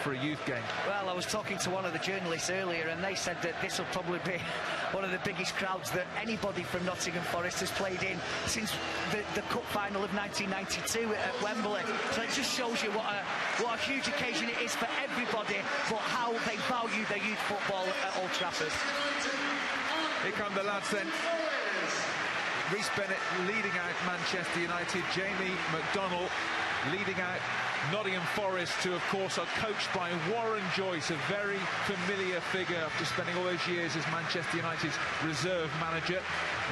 for a youth game. Well, I was talking to one of the journalists earlier, and they said that this will probably be one of the biggest crowds that anybody from Nottingham Forest has played in since the cup final of 1992 at Wembley. So it just shows you what a huge occasion it is for everybody, but how they value their youth football at Old Trafford. Here come the lads then. Rhys Bennett leading out Manchester United, Jamie McDonnell leading out Nottingham Forest, who of course are coached by Warren Joyce, a very familiar figure after spending all those years as Manchester United's reserve manager.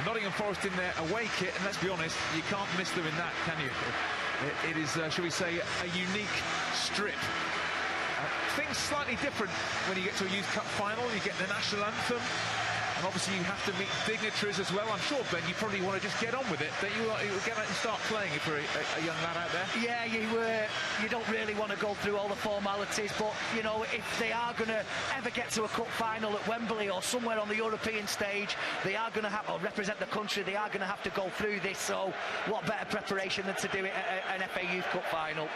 Nottingham Forest in their away kit, and let's be honest, you can't miss them in that, can you? It is, shall we say, a unique strip. Things slightly different when you get to a Youth Cup final. You get the national anthem, and obviously you have to meet dignitaries as well. I'm sure, Ben, you probably want to just get on with it, don't you? You get out and start playing if you're a young lad out there. Yeah, you don't really want to go through all the formalities, but you know, if they are going to ever get to a cup final at Wembley or somewhere on the European stage, they are going to have, or represent the country, they are going to have to go through this. So what better preparation than to do it at an FA Youth Cup final?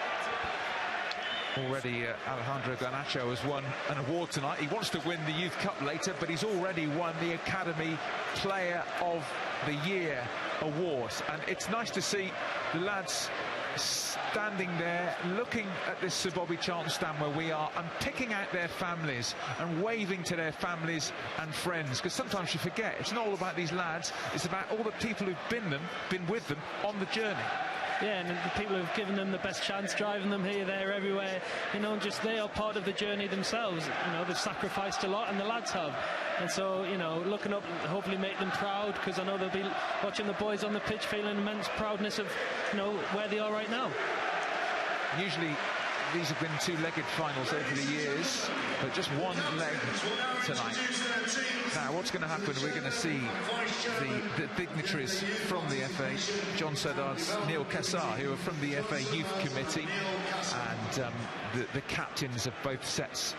Already Alejandro Garnacho has won an award tonight. He wants to win the Youth Cup later, but he's already won the Academy Player of the Year award. And it's nice to see the lads standing there looking at this Sir Bobby Charlton stand where we are and picking out their families and waving to their families and friends, because sometimes you forget it's not all about these lads, it's about all the people who've been with them on the journey. Yeah, and the people who've given them the best chance, driving them here, there, everywhere, you know, just they are part of the journey themselves. You know, they've sacrificed a lot, and the lads have. And so, you know, looking up, hopefully make them proud, because I know they'll be watching the boys on the pitch feeling immense proudness of, you know, where they are right now. Usually these have been two-legged finals over the years, but just one leg tonight. Now, what's going to happen? We're going to see the dignitaries from the FA, John Serdard's Neil Kassar, who are from the FA Youth Committee, and the captains of both sets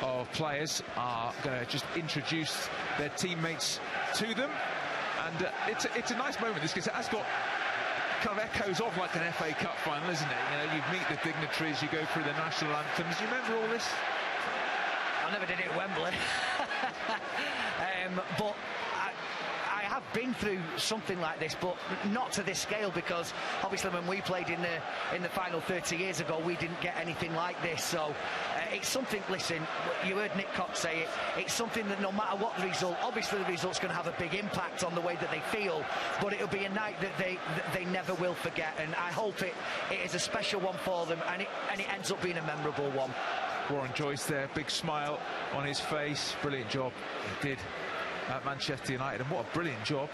of players are going to just introduce their teammates to them. And it's a nice moment, this, because it has got kind of echoes of like an FA Cup final, isn't it? You know, you meet the dignitaries, you go through the national anthems. Do you remember all this? I never did it at Wembley. But I have been through something like this, but not to this scale, because obviously when we played in the final 30 years ago, we didn't get anything like this. So it's something, listen, you heard Nick Cox say it, it's something that no matter what the result, obviously the result's going to have a big impact on the way that they feel, but it'll be a night that they never will forget, and I hope it is a special one for them, and it ends up being a memorable one. Warren Joyce there, big smile on his face. Brilliant job he did at Manchester United, and what a brilliant job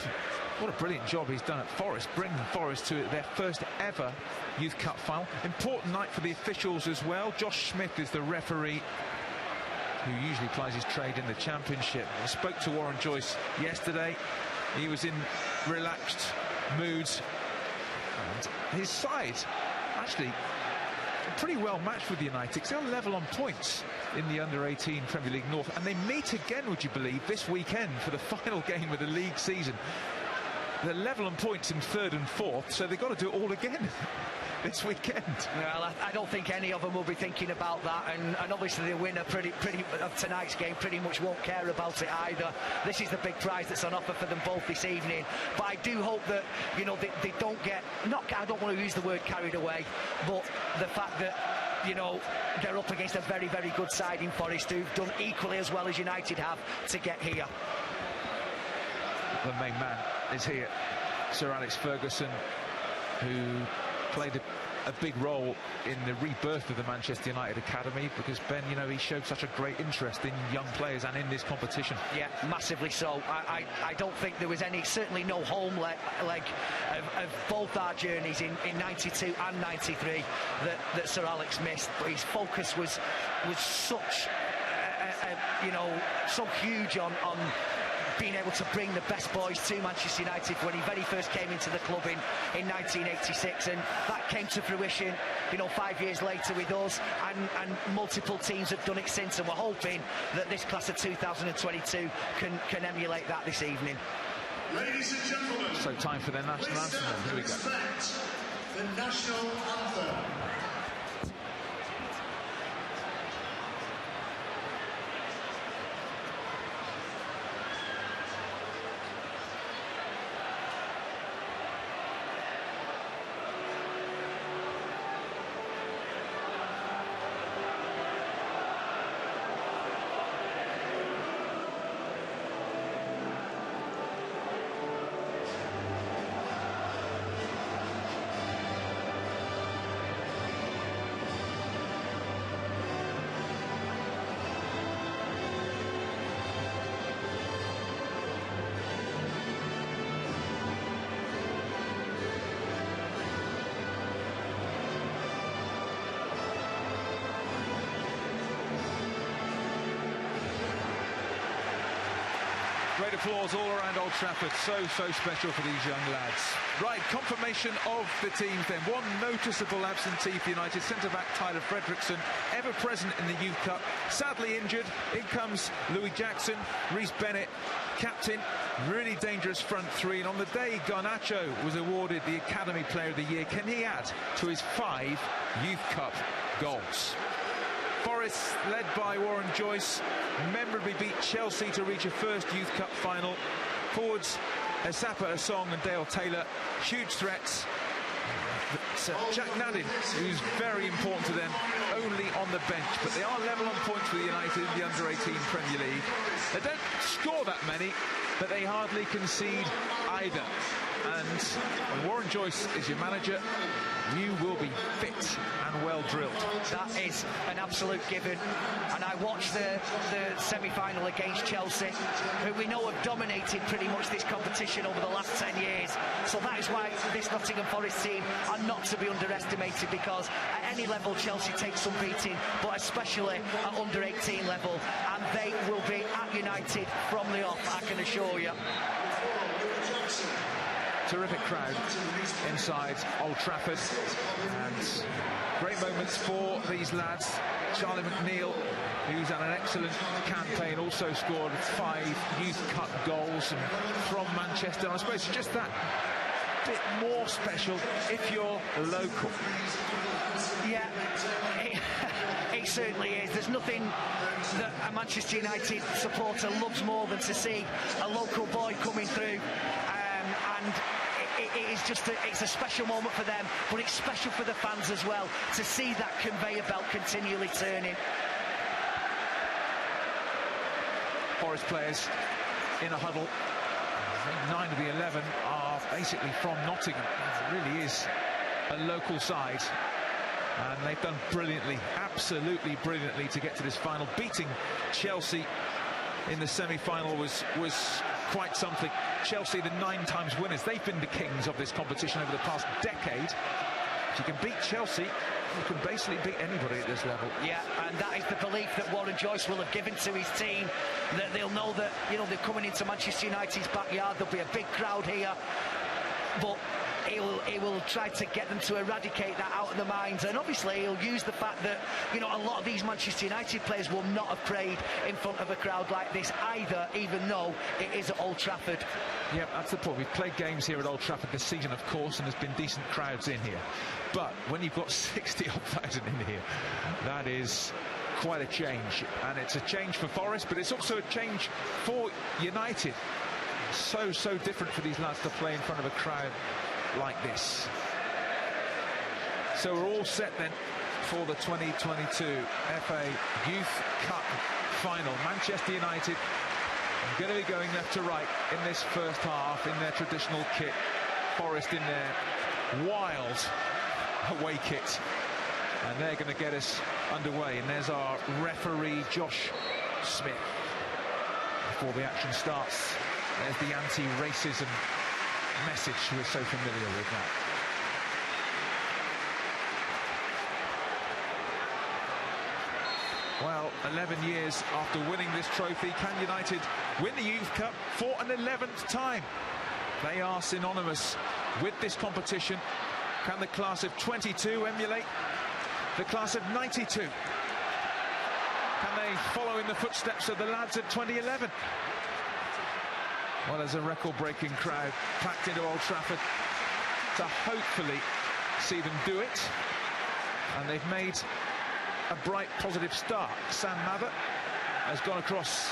he's done at Forest, bringing Forest to their first ever Youth Cup final. Important night for the officials as well. Josh Smith is the referee, who usually plies his trade in the Championship. I spoke to Warren Joyce yesterday. He was in relaxed moods, and his side actually pretty well matched with United, because they're level on points in the under-18 Premier League North, and they meet again, would you believe, this weekend for the final game of the league season. They're level on points in third and fourth, so they've got to do it all again this weekend. Well, I don't think any of them will be thinking about that, and obviously the winner of tonight's game pretty much won't care about it either. This is the big prize that's on offer for them both this evening, but I do hope that, you know, they don't get, I don't want to use the word carried away, but the fact that, you know, they're up against a very, very good side in Forest, who've done equally as well as United have to get here. The main man is here, Sir Alex Ferguson, who played a big role in the rebirth of the Manchester United Academy, because, Ben, you know, he showed such a great interest in young players and in this competition. Yeah, massively so. I don't think there was certainly no home leg of both our journeys in 92 and 93 that Sir Alex missed, but his focus was such you know, so huge on being able to bring the best boys to Manchester United when he very first came into the club in 1986, and that came to fruition, you know, 5 years later with us, and multiple teams have done it since, and we're hoping that this class of 2022 can emulate that this evening. Ladies and gentlemen, so time for their national anthem. Here we go. The national anthem. Great applause all around Old Trafford. So special for these young lads. Right, confirmation of the teams then. One noticeable absentee for United, centre-back Tyler Fredrickson, ever present in the Youth Cup, sadly injured. In comes Louis Jackson, Reece Bennett, captain, really dangerous front three. And on the day Garnacho was awarded the Academy Player of the Year, can he add to his 5 Youth Cup goals? Forrest, led by Warren Joyce, memorably beat Chelsea to reach a first Youth Cup final. Forwards Asapa Asong and Dale Taylor, huge threats. Jack Nadin, who's very important to them, only on the bench, but they are level on points with United in the under-18 Premier League. They don't score that many, but they hardly concede either. And when Warren Joyce is your manager, you will be fit and well drilled. That is an absolute given. And I watched the semi-final against Chelsea, who we know have dominated pretty much this competition over the last 10 years. So that is why this Nottingham Forest team are not to be underestimated, because at any level Chelsea takes some beating, but especially at under 18 level, and they will be at United from the off, I can assure you. Terrific crowd inside Old Trafford, and great moments for these lads. Charlie McNeil, who's had an excellent campaign, also scored 5 Youth Cup goals from Manchester. And I suppose just that bit more special if you're local. Yeah, it certainly is. There's nothing that a Manchester United supporter loves more than to see a local boy coming through, and it is just it's a special moment for them, but it's special for the fans as well to see that conveyor belt continually turning. Forest players in a huddle. 9 of the 11 are basically from Nottingham. It really is a local side, and they've done brilliantly, absolutely brilliantly, to get to this final. Beating Chelsea in the semi-final was quite something. Chelsea, the 9 times winners, they've been the kings of this competition over the past decade. If you can beat Chelsea, you can basically beat anybody at this level. Yeah, and that is the belief that Warren Joyce will have given to his team, that they'll know that, you know, they're coming into Manchester United's backyard. There'll be a big crowd here, but he will try to get them to eradicate that out of their minds. And obviously he'll use the fact that, you know, a lot of these Manchester United players will not have played in front of a crowd like this either, even though it is at Old Trafford. Yeah, that's the point. We've played games here at Old Trafford this season, of course, and there's been decent crowds in here. But when you've got 60-odd thousand in here, that is quite a change. And it's a change for Forest, but it's also a change for United. So different for these lads to play in front of a crowd like this. So we're all set then for the 2022 FA Youth Cup final. Manchester United are going to be going left to right in this first half in their traditional kit. Forest in their wild away kit, and they're going to get us underway. And there's our referee Josh Smith. Before the action starts, there's the anti-racism message we're so familiar with now. Well, 11 years after winning this trophy, can United win the Youth Cup for an 11th time? They are synonymous with this competition. Can the class of 22 emulate the class of 92? Can they follow in the footsteps of the lads of 2011? Well, there's a record-breaking crowd packed into Old Trafford to hopefully see them do it. And they've made a bright, positive start. Sam Mather has gone across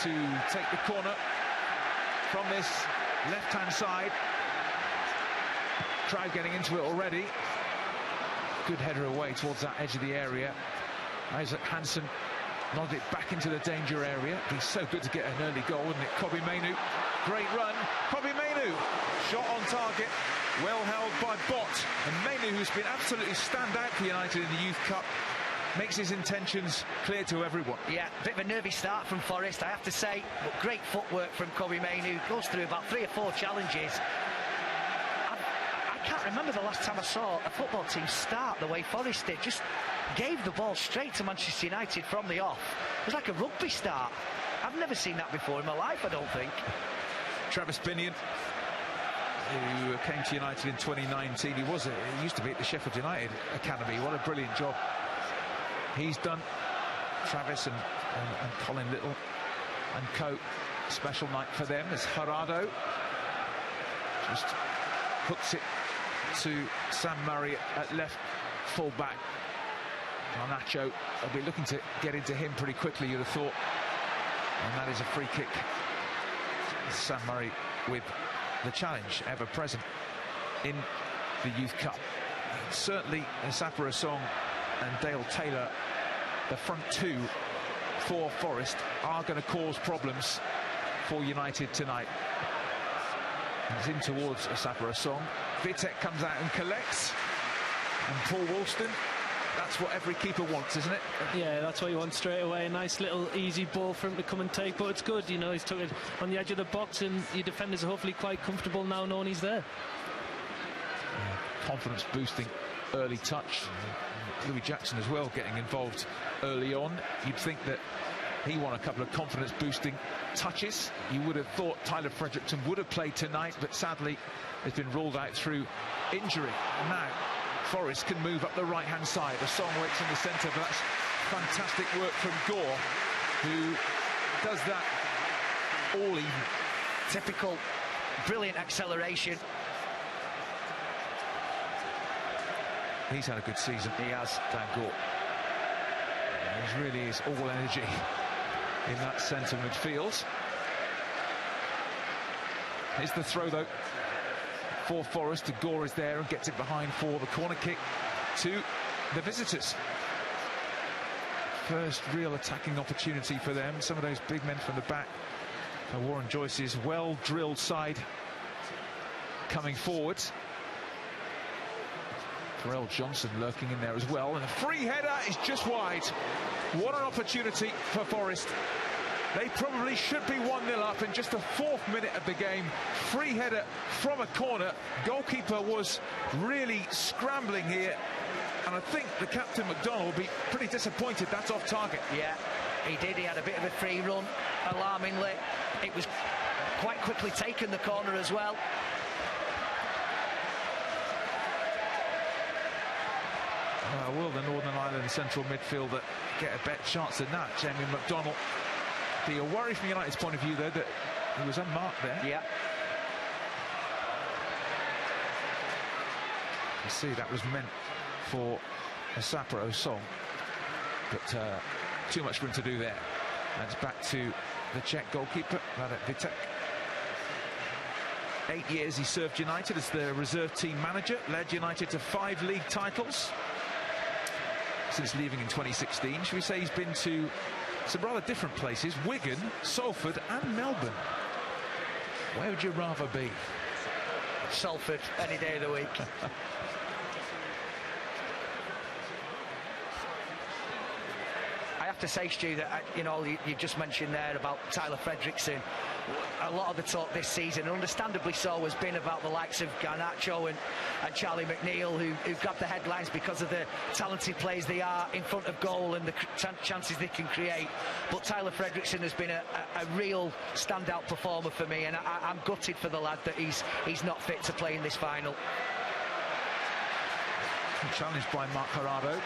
to take the corner from this left-hand side. Crowd getting into it already. Good header away towards that edge of the area. Isaac Hansen nodded it back into the danger area. It'd be so good to get an early goal, wouldn't it? Kobbie Mainoo, great run. Kobbie Mainoo, shot on target, well held by Bott. And Mainoo, who's been absolutely standout for United in the Youth Cup, makes his intentions clear to everyone. Yeah, a bit of a nervy start from Forrest, I have to say, but great footwork from Kobbie Mainoo. Goes through about 3 or 4 challenges. I can't remember the last time I saw a football team start the way Forrest did. Just gave the ball straight to Manchester United from the off. It was like a rugby start. I've never seen that before in my life, I don't think. Travis Binion, who came to United in 2019. He used to be at the Sheffield United Academy. What a brilliant job he's done. Travis and Colin Little and co. Special night for them as Gerardo just hooks it to Sam Murray at left full-back. GARNACHO will be looking to get into him pretty quickly, you'd have thought. And that is a free kick. Sam Murray with the challenge ever present in the Youth Cup. Certainly Sapara Song and Dale Taylor, the front two for Forest, are going to cause problems for United tonight. It's in towards Sapara Song. Vitek comes out and collects, and Paul Woolston. That's what every keeper wants, isn't it? Yeah, that's what you want straight away. A nice little easy ball for him to come and take, but it's good, you know, he's took it on the edge of the box, and your defenders are hopefully quite comfortable now knowing he's there. Confidence boosting early touch. Louis Jackson as well getting involved early on. You'd think that he won a couple of confidence boosting touches. You would have thought Tyler Fredrickson would have played tonight, but sadly has been ruled out through injury. And now Forrest can move up the right-hand side. The Song waits in the centre, but that's fantastic work from Gore, who does that all even. Typical, brilliant acceleration. He's had a good season. He has. Dan Gore. He really is all energy in that centre midfield. Here's the throw, though, for Forrest. Gore is there and gets it behind for the corner kick to the visitors. First real attacking opportunity for them. Some of those big men from the back. Warren Joyce's well-drilled side coming forward. Pharrell Johnson lurking in there as well, and a free header is just wide. What an opportunity for Forest. They probably should be 1-0 up in just the 4th minute of the game. Free header from a corner. Goalkeeper was really scrambling here, and I think the captain McDonald will be pretty disappointed that's off target. Yeah, he did. He had a bit of a free run, alarmingly. It was quite quickly taken, the corner as well. Will the Northern Ireland central midfielder get a better chance than that? Jamie McDonald. Be a worry from United's point of view, though, that he was unmarked there. Yeah. You see, that was meant for a Saparo Song, but too much for him to do there. And it's back to the Czech goalkeeper, Radek Vitek. 8 years he served United as the reserve team manager, led United to 5 league titles since leaving in 2016. Should we say he's been to some rather different places: Wigan, Salford and Melbourne. Where would you rather be? Salford, any day of the week. I have to say, Stu, that you know, you just mentioned there about Tyler Fredrickson. A lot of the talk this season, and understandably so, has been about the likes of GARNACHO and Charlie McNeil, who got the headlines because of the talented players they are in front of goal and the chances they can create. But Tyler Fredrickson has been a real standout performer for me, and I'm gutted for the lad that he's not fit to play in this final. Challenged by Mark Gerardo.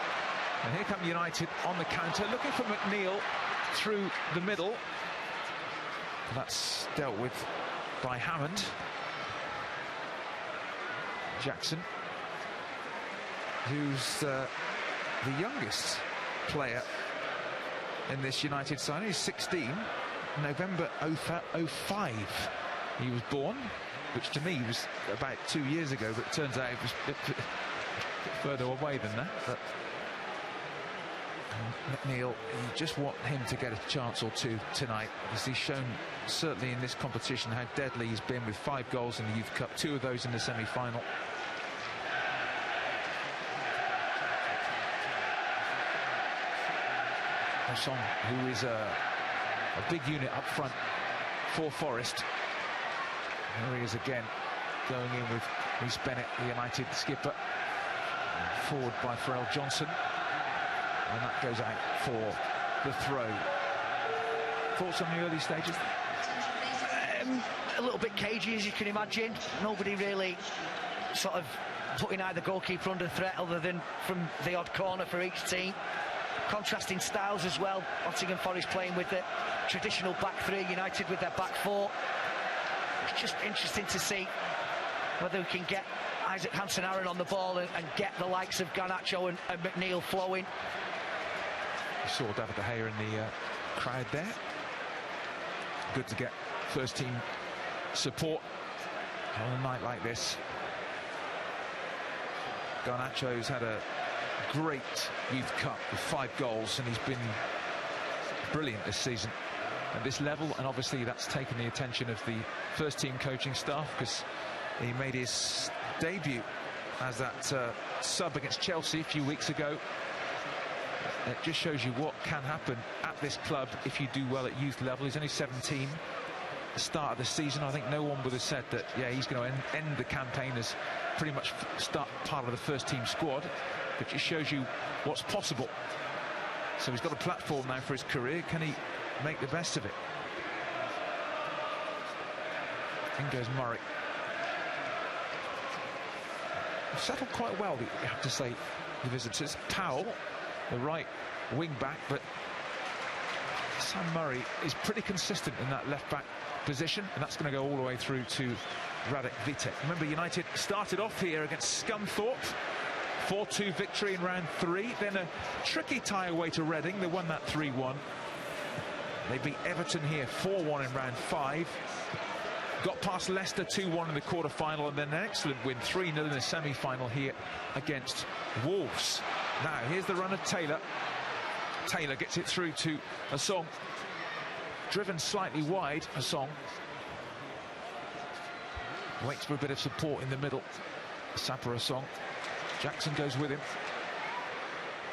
And here come United on the counter, looking for McNeil through the middle. That's dealt with by Hammond. Jackson, who's the youngest player in this United side. He's 16, November 05 he was born, which to me was about 2 years ago, but it turns out it was a bit further away than that. But McNeil, you just want him to get a chance or two tonight, because he's shown, certainly in this competition, how deadly he's been with 5 goals in the Youth Cup, 2 of those in the semi-final. Song, who is a big unit up front for Forest. There he is again, going in with Rhys Bennett, the United skipper, forward by Pharrell Johnson. And that goes out for the throw. Thoughts on the early stages? A little bit cagey, as you can imagine. Nobody really sort of putting either goalkeeper under threat other than from the odd corner for each team. Contrasting styles as well. Nottingham Forest playing with the traditional back three, United with their back four. It's just interesting to see whether we can get Isaac Hansen-Aaron on the ball and get the likes of Garnacho and McNeil flowing. You saw David De Gea in the crowd there. Good to get first team support on a night like this. Garnacho's had a great youth cup with 5 goals, and he's been brilliant this season at this level, and obviously that's taken the attention of the first team coaching staff, because he made his debut as that sub against Chelsea a few weeks ago. It just shows you what can happen at this club if you do well at youth level. He's only 17. The start of the season, I think no one would have said that, yeah, he's going to end the campaign as pretty much start part of the first team squad. But it shows you what's possible. So he's got a platform now for his career. Can he make the best of it? In goes Murray. Settled quite well, you have to say, the visitors. Powell, the right wing back, but Sam Murray is pretty consistent in that left back position, and that's going to go all the way through to Radek Vitek. Remember, United started off here against Scunthorpe, 4-2 victory in round 3, then a tricky tie away to Reading. They won that 3-1. They beat Everton here 4-1 in round 5. Got past Leicester 2-1 in the quarter-final, and then an excellent win 3-0 in the semi-final here against Wolves. Now here's the run of Taylor. Taylor gets it through to Asong. Driven slightly wide, Asong. Waits for a bit of support in the middle. Sapper Asong. Jackson goes with him.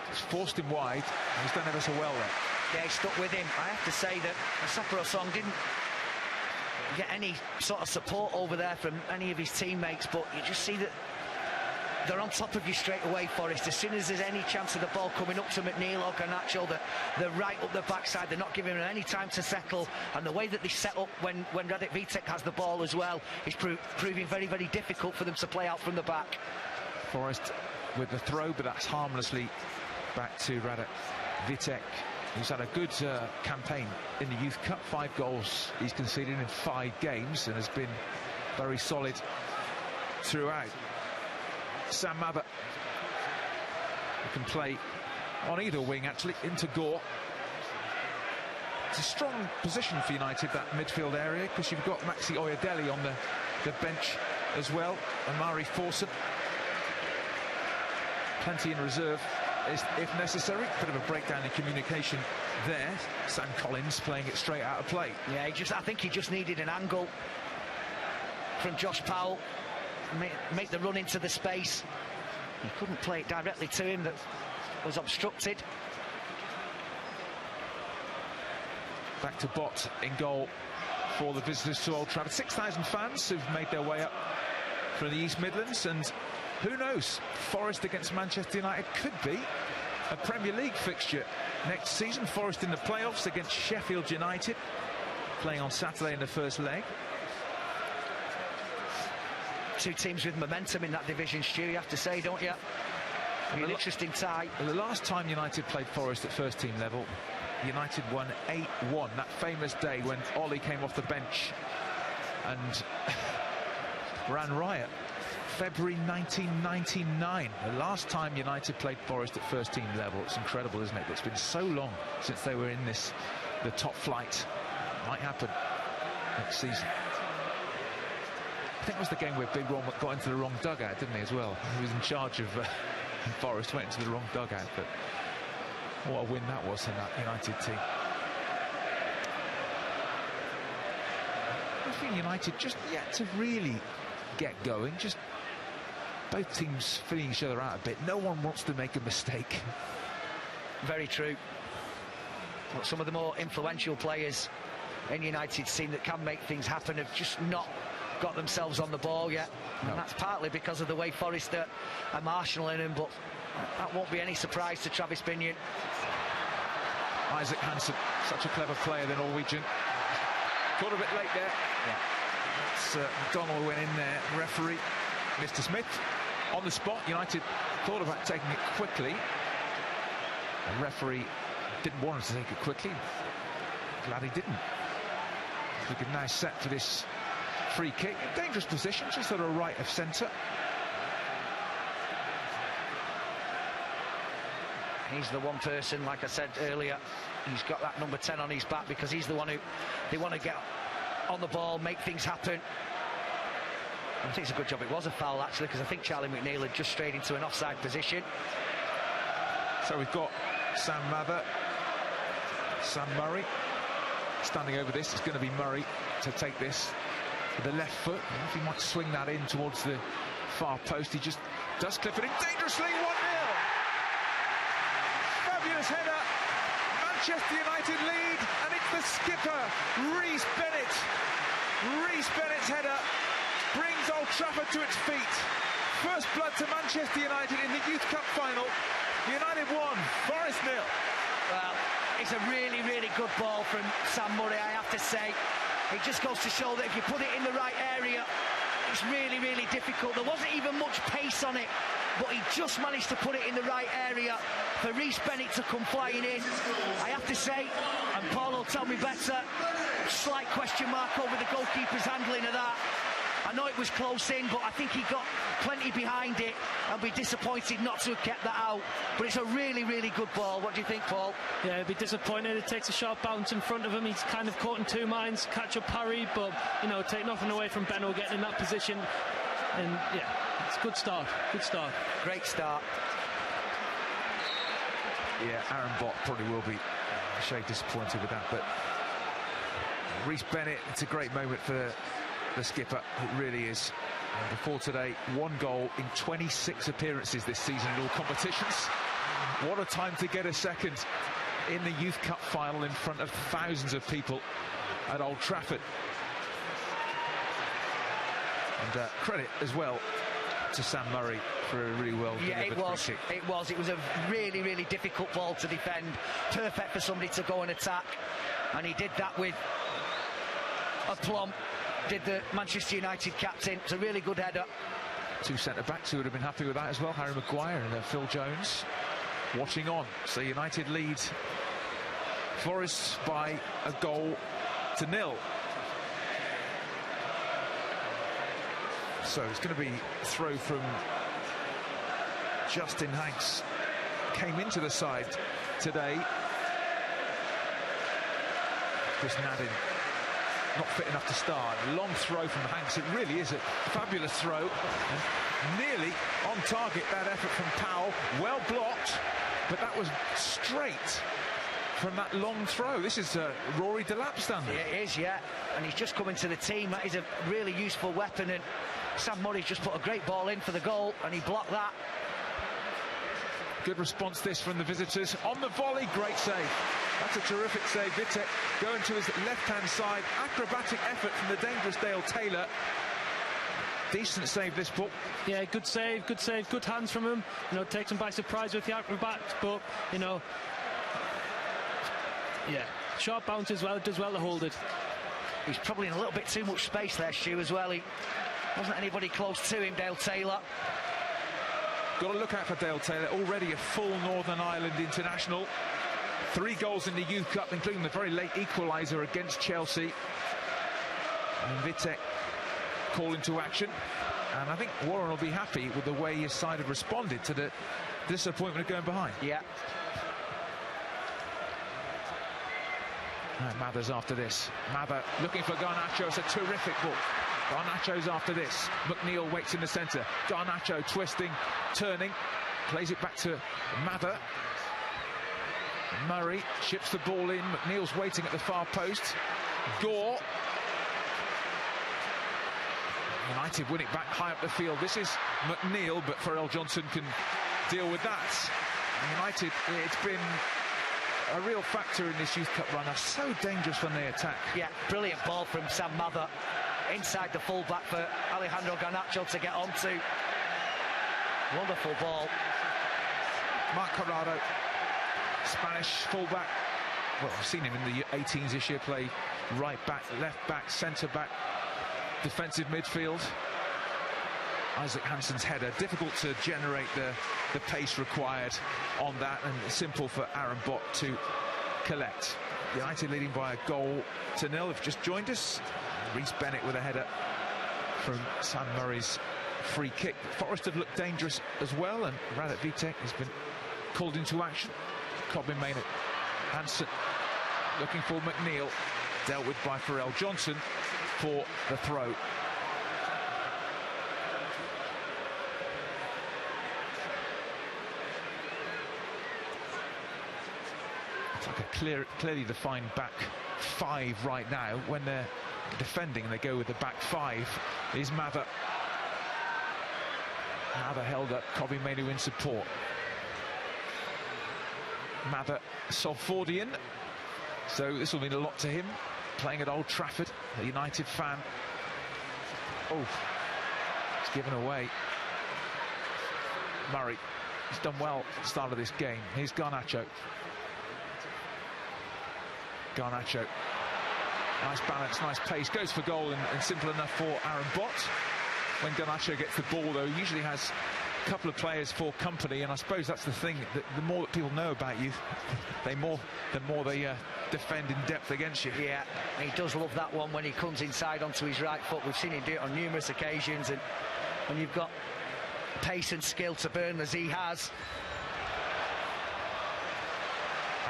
He's forced him wide, and he's done ever so well there. Yeah, he stuck with him. I have to say that Sapper Asong didn't get any sort of support over there from any of his teammates, but you just see that they're on top of you straight away, Forrest. As soon as there's any chance of the ball coming up to McNeil or Garnacho, they're right up the backside. They're not giving him any time to settle, and the way that they set up when Radek Vitek has the ball as well is proving very, very difficult for them to play out from the back. Forrest with the throw, but that's harmlessly back to Radek Vitek, who's had a good campaign in the Youth Cup. 5 goals he's conceded in 5 games and has been very solid throughout. Sam Mabba, who can play on either wing, actually, into Gore. It's a strong position for United, that midfield area, because you've got Maxi Oyedele on the bench as well, and Mari Forson. Plenty in reserve if necessary. Bit of a breakdown in communication there. Sam Collins playing it straight out of play. Yeah, I think he just needed an angle from Josh Powell. Make the run into the space. He couldn't play it directly to him, that was obstructed. Back to Bott in goal for the visitors to Old Trafford. 6,000 fans who've made their way up from the East Midlands, and who knows, Forest against Manchester United could be a Premier League fixture next season. Forest in the playoffs against Sheffield United, playing on Saturday in the first leg. 2 teams with momentum in that division, Stu, you have to say, don't you? An interesting tie. The last time United played Forest at first team level, United won 8-1. That famous day when Ollie came off the bench and ran riot. February 1999, the last time United played Forest at first team level. It's incredible, isn't it? It's been so long since they were in the top flight. Might happen next season. I think it was the game where Big Ron got into the wrong dugout, didn't he, as well? He was in charge of Forest, went into the wrong dugout, but what a win that was in that United team. I think United just yet to really get going, just both teams filling each other out a bit. No one wants to make a mistake. Very true. But some of the more influential players in United's team that can make things happen have just not got themselves on the ball yet. No. And that's partly because of the way Forest are marshalling him, but that won't be any surprise to Travis Binion. Isaac Hansen, such a clever player, the Norwegian. Caught a bit late there. Yeah. McDonald went in there. Referee, Mr. Smith, on the spot. United thought about taking it quickly. The referee didn't want us to take it quickly. Glad he didn't. We can now set for this free kick. Dangerous position, just at a right of centre. He's the one person, like I said earlier, he's got that number 10 on his back because he's the one who they want to get on the ball, make things happen. I think it's a good job it was a foul, actually, because I think Charlie McNeil had just strayed into an offside position. So we've got Sam Mather, Sam Murray standing over this. It's going to be Murray to take this with the left foot. I don't know if he might swing that in towards the far post. He just does clip it in dangerously. 1-0. Fabulous header. Manchester United lead, and it's the skipper, Rhys Bennett. Rhys Bennett's header brings Old Trafford to its feet. First blood to Manchester United in the Youth Cup final. United 1, Forrest 0. Well, it's a really, really good ball from Sam Murray, I have to say. It just goes to show that if you put it in the right area, it's really, really difficult. There wasn't even much pace on it, but he just managed to put it in the right area for Rhys Bennett to come flying in. I have to say, and Paul will tell me better, slight question mark over the goalkeeper's handling of that. I know it was close in, but I think he got plenty behind it and be disappointed not to have kept that out. But it's a really, really good ball. What do you think, Paul? Yeah, he'd be disappointed. It takes a sharp bounce in front of him. He's kind of caught in two minds, catch up parry, but, you know, take nothing away from Benno getting in that position. And, yeah, it's a good start. Good start. Great start. Yeah, Aaron Bott probably will be a shade disappointed with that, but Rhys Bennett, it's a great moment for the skipper. It really is. And before today, 1 goal in 26 appearances this season in all competitions. What a time to get a second in the Youth Cup final in front of thousands of people at Old Trafford. And credit as well to Sam Murray for a really well delivered free kick. It was a really, really difficult ball to defend. Perfect for somebody to go and attack, and he did that with aplomb. Did the Manchester United captain. It's a really good header. 2 centre-backs who would have been happy with that as well. Harry Maguire and Phil Jones watching on. So United lead Forest by a goal to 0. So it's going to be a throw from Justin Hanks. Came into the side today. Chris Nadin not fit enough to start. A long throw from Hanks. It really is a fabulous throw. And nearly on target, that effort from Powell. Well blocked, but that was straight from that long throw. This is Rory Delap standard. It is, yeah. And he's just coming to the team. That is a really useful weapon. And Sam Murray's just put a great ball in for the goal, and he blocked that. Good response this from the visitors. On the volley, great save. That's a terrific save. Vitek going to his left-hand side. Acrobatic effort from the dangerous Dale Taylor. Decent save, this ball. Yeah, good save, good hands from him. You know, takes him by surprise with the acrobat, but, you know, yeah, sharp bounce as well. Does well to hold it. He's probably in a little bit too much space there, Stu, as well. He wasn't anybody close to him, Dale Taylor. Got to look out for Dale Taylor, already a full Northern Ireland international. 3 goals in the Youth Cup, including the very late equaliser against Chelsea. And Vitek call into action. And I think Warren will be happy with the way his side have responded to the disappointment of going behind. Yeah. And Mather's after this. Mather looking for Garnacho. It's a terrific ball. Garnacho's after this. McNeil waits in the centre. Garnacho twisting, turning, plays it back to Mather. Murray chips the ball in. McNeil's waiting at the far post. Gore. United win it back high up the field. This is McNeil, but Pharrell Johnson can deal with that. And United, it's been a real factor in this Youth Cup run. Are so dangerous when they attack. Yeah, brilliant ball from Sam Mather inside the full-back for Alejandro Garnacho to get onto. Wonderful ball. Mark Corrado, Spanish full-back, well, I've seen him in the 18s this year play right back, left back, centre back, defensive midfield. Isaac Hansen's header, difficult to generate the pace required on that, and simple for Aaron Bott to collect. United leading by a goal to nil. Have just joined us. Reece Bennett with a header from Sam Murray's free kick. Forrest have looked dangerous as well, and Radat Vitek has been called into action. Colin Mainoo. Hansen looking for McNeil, dealt with by Pharrell Johnson for the throw. It's like a clearly defined back five right now. When they're defending and they go with the back five, is Mather. Mather held up, Kobbie Mainoo in support. Mather, Salfordian, so this will mean a lot to him, playing at Old Trafford, a United fan. Oh, it's given away. Murray, he's done well at the start of this game. Here's Garnacho. Garnacho, nice balance, nice pace, goes for goal, and simple enough for Aaron Bott. When Garnacho gets the ball, though, he usually has a couple of players for company, and I suppose that's the thing, that the more that people know about you, the more they defend in depth against you. Yeah, he does love that one when he comes inside onto his right foot. We've seen him do it on numerous occasions, and when you've got pace and skill to burn as he has.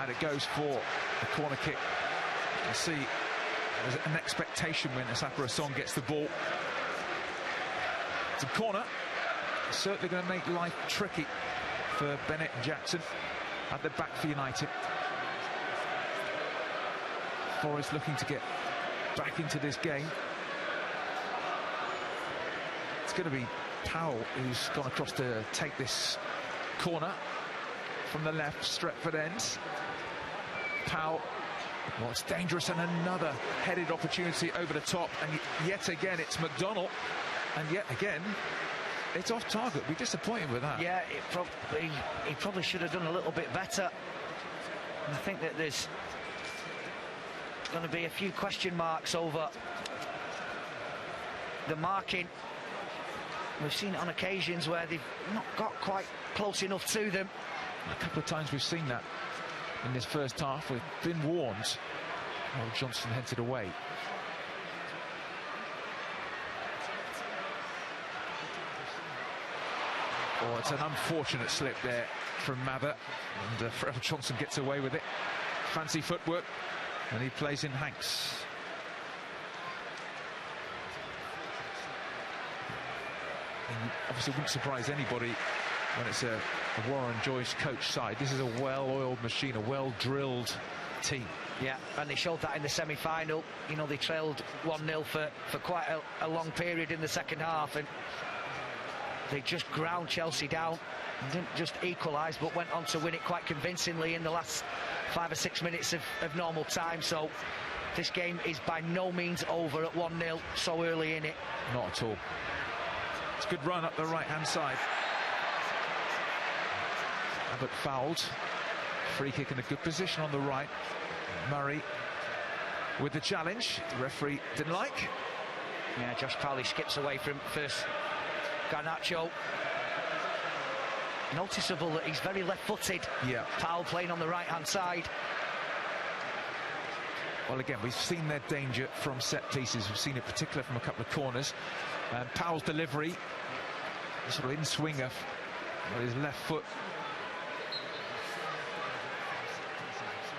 And it goes for the corner kick. You can see there's an expectation when Asapra Song gets the ball. It's a corner. Certainly going to make life tricky for Bennett and Jackson at the back for United. Forrest looking to get back into this game. It's going to be Powell who's gone across to take this corner from the left, Stretford end. Powell, well, it's dangerous, and another headed opportunity over the top, and yet again it's McDonnell, and yet again it's off target. Be disappointed with that. Yeah, he probably should have done a little bit better. And I think that there's going to be a few question marks over the marking. We've seen it on occasions where they've not got quite close enough to them. A couple of times we've seen that in this first half. We've been warned. Oh, Johnson heads it away. Oh, it's an unfortunate slip there from Mather, and Pharrell Johnson gets away with it. Fancy footwork, and he plays in Hanks. And obviously wouldn't surprise anybody when it's a Warren Joyce coach side. This is a well-oiled machine, a well-drilled team. Yeah, and they showed that in the semi-final. You know, they trailed 1-0 for quite a long period in the second half, and they just ground Chelsea down and didn't just equalise, but went on to win it quite convincingly in the last 5 or 6 minutes of normal time. So this game is by no means over at 1-0 so early in it. Not at all. It's a good run up the right-hand side. Abbott fouled. Free kick in a good position on the right. Murray with the challenge. The referee didn't like. Yeah, Josh Crowley skips away from first Garnacho. Noticeable that he's very left-footed. Yeah. Powell playing on the right-hand side. Well, again, we've seen their danger from set pieces. We've seen it particularly from a couple of corners. Powell's delivery, sort of in-swinger with his left foot.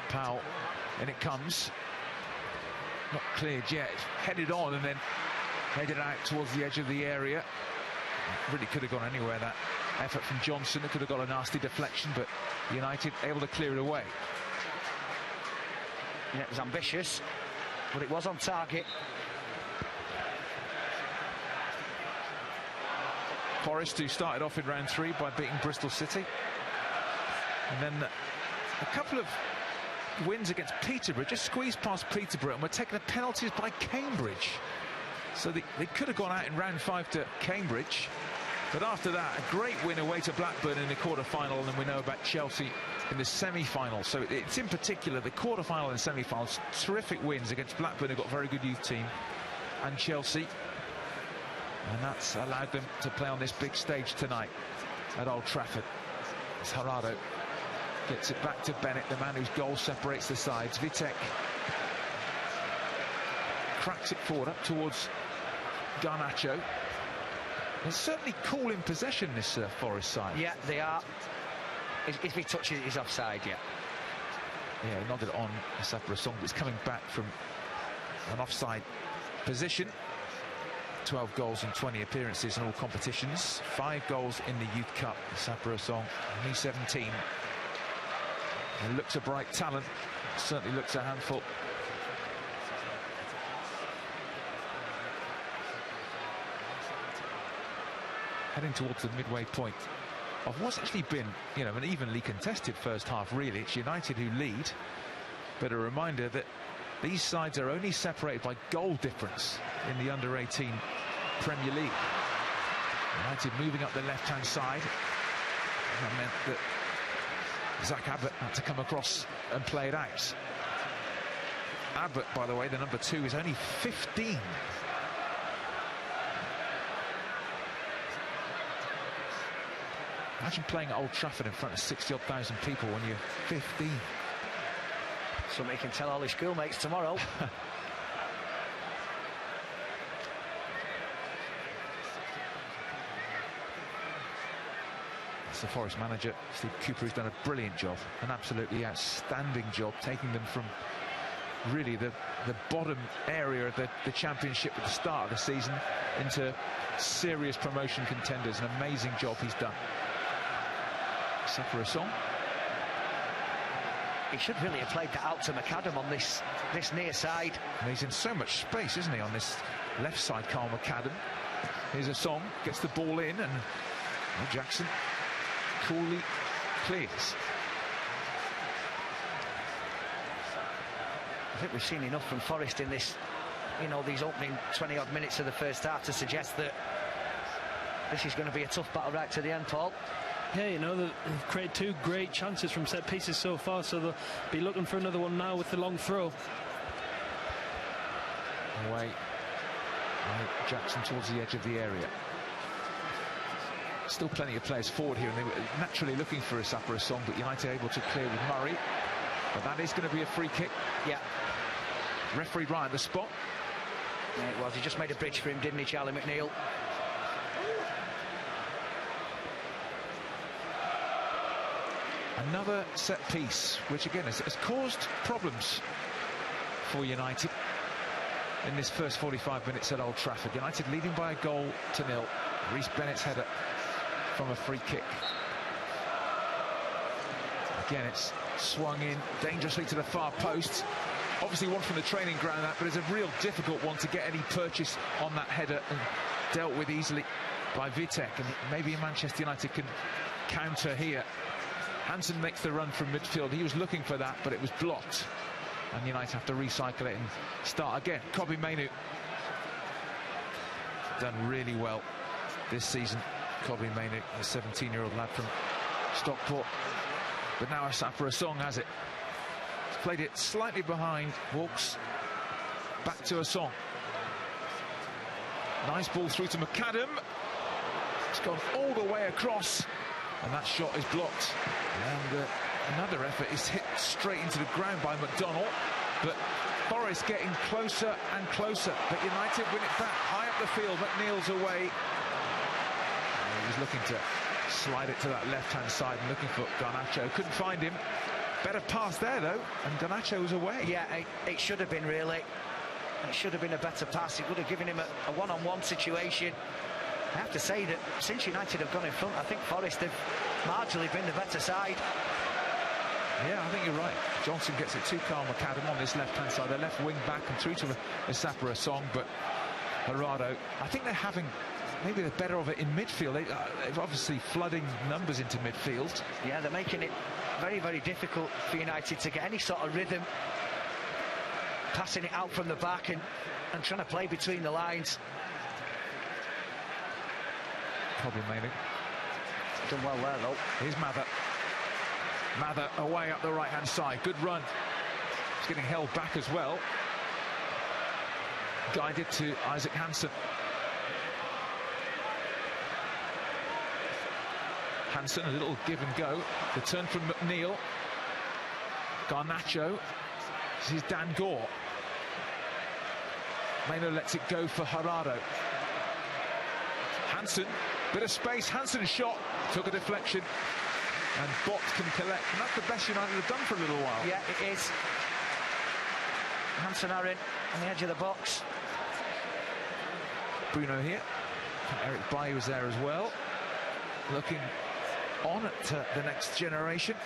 Powell, and it comes. Not cleared yet. Headed on and then headed out towards the edge of the area. Really could have gone anywhere, that effort from Johnson. It could have got a nasty deflection, but United able to clear it away. Yeah, it was ambitious, but it was on target. Forrest, who started off in round 3 by beating Bristol City, and then a couple of wins against Peterborough, just squeezed past Peterborough, and were taking penalties by Cambridge. So they could have gone out in round 5 to Cambridge, but after that, a great win away to Blackburn in the quarter-final, and then we know about Chelsea in the semi-final. So it's in particular the quarter-final and semi-finals. Terrific wins against Blackburn, who got a very good youth team, and Chelsea. And that's allowed them to play on this big stage tonight at Old Trafford. As Gerardo gets it back to Bennett, the man whose goal separates the sides. Vitek cracks it forward up towards Garnacho. They're certainly cool in possession, this Forest side. Yeah, they are. If he touches it, he's offside, yeah. Yeah, he nodded on Sapra Song, but it's coming back from an offside position. 12 goals in 20 appearances in all competitions. 5 goals in the Youth Cup. Sapra Song, only 17. And looks a bright talent. Certainly looks a handful. Heading towards the midway point of what's actually been, you know, an evenly contested first half, really. It's United who lead, but a reminder that these sides are only separated by goal difference in the under-18 Premier League. United moving up the left-hand side. That meant that Zach Abbott had to come across and play it out. Abbott, by the way, the number 2, is only 15. Imagine playing at Old Trafford in front of 60-odd thousand people when you're 15. Something he can tell all his schoolmates tomorrow. It's the Forest manager, Steve Cooper, who's done a brilliant job, an absolutely outstanding job, taking them from really the bottom area of the Championship at the start of the season into serious promotion contenders. An amazing job he's done. Sapra Song. He should really have played that out to McAdam on this near side. And he's in so much space, isn't he, on this left side, Carl McAdam. Here's a Song, gets the ball in, and Jackson coolly clears. I think we've seen enough from Forrest in this, you know, these opening 20-odd minutes of the first half to suggest that this is going to be a tough battle right to the end, Paul. Yeah, you know, they've created 2 great chances from set pieces so far, so they'll be looking for another one now with the long throw. Away by Jackson towards the edge of the area. Still plenty of players forward here, and they were naturally looking for a Sapra Song, but United able to clear with Murray. But that is going to be a free kick. Yeah. Referee right at the spot. Yeah, it was. He just made a bridge for him, didn't he, Charlie McNeil? Another set piece, which again has caused problems for United in this first 45 minutes at Old Trafford. United leading by a goal to 0. Reece Bennett's header from a free kick. Again, it's swung in dangerously to the far post. Obviously one from the training ground, but it's a real difficult one to get any purchase on that header, and dealt with easily by Vitek. And maybe Manchester United can counter here. Hansen makes the run from midfield. He was looking for that, but it was blocked. And United have to recycle it and start again. Kobbie Mainoo done really well this season. Kobbie Mainoo, a 17-year-old lad from Stockport. But now Sapra Song has it. He's played it slightly behind, walks back to a Song. Nice ball through to McAdam. It's gone all the way across, and that shot is blocked. And another effort is hit straight into the ground by McDonnell, but Forrest getting closer and closer. But United win it back high up the field. McNeil's away. He was looking to slide it to that left-hand side and looking for Garnacho. Couldn't find him. Better pass there, though, and Garnacho was away. Yeah, it should have been, really. It should have been a better pass. It would have given him a one-on-one situation. I have to say that since United have gone in front, I think Forest have marginally been the better side. Yeah, I think you're right. Johnson gets it to Carl McAdam on this left-hand side, the left wing back and through to a Sapra Song, but Gerardo, I think they're having maybe the better of it in midfield. They're obviously flooding numbers into midfield. Yeah, they're making it very, very difficult for United to get any sort of rhythm, passing it out from the back and trying to play between the lines. Probably Mainoo. Done well there, though. Here's Mather. Mather away up the right-hand side. Good run. He's getting held back as well. Guided to Isaac Hansen. Hansen, a little give and go. The turn from McNeil. Garnacho. This is Dan Gore. Mainoo lets it go for Gerardo. Hansen, bit of space. Hansen's shot took a deflection, and Bott can collect. And that's the best United have done for a little while. Yeah, it is. Hansen Aaron on the edge of the box. Bruno here. Eric Bailly was there as well. Looking on at the next generation.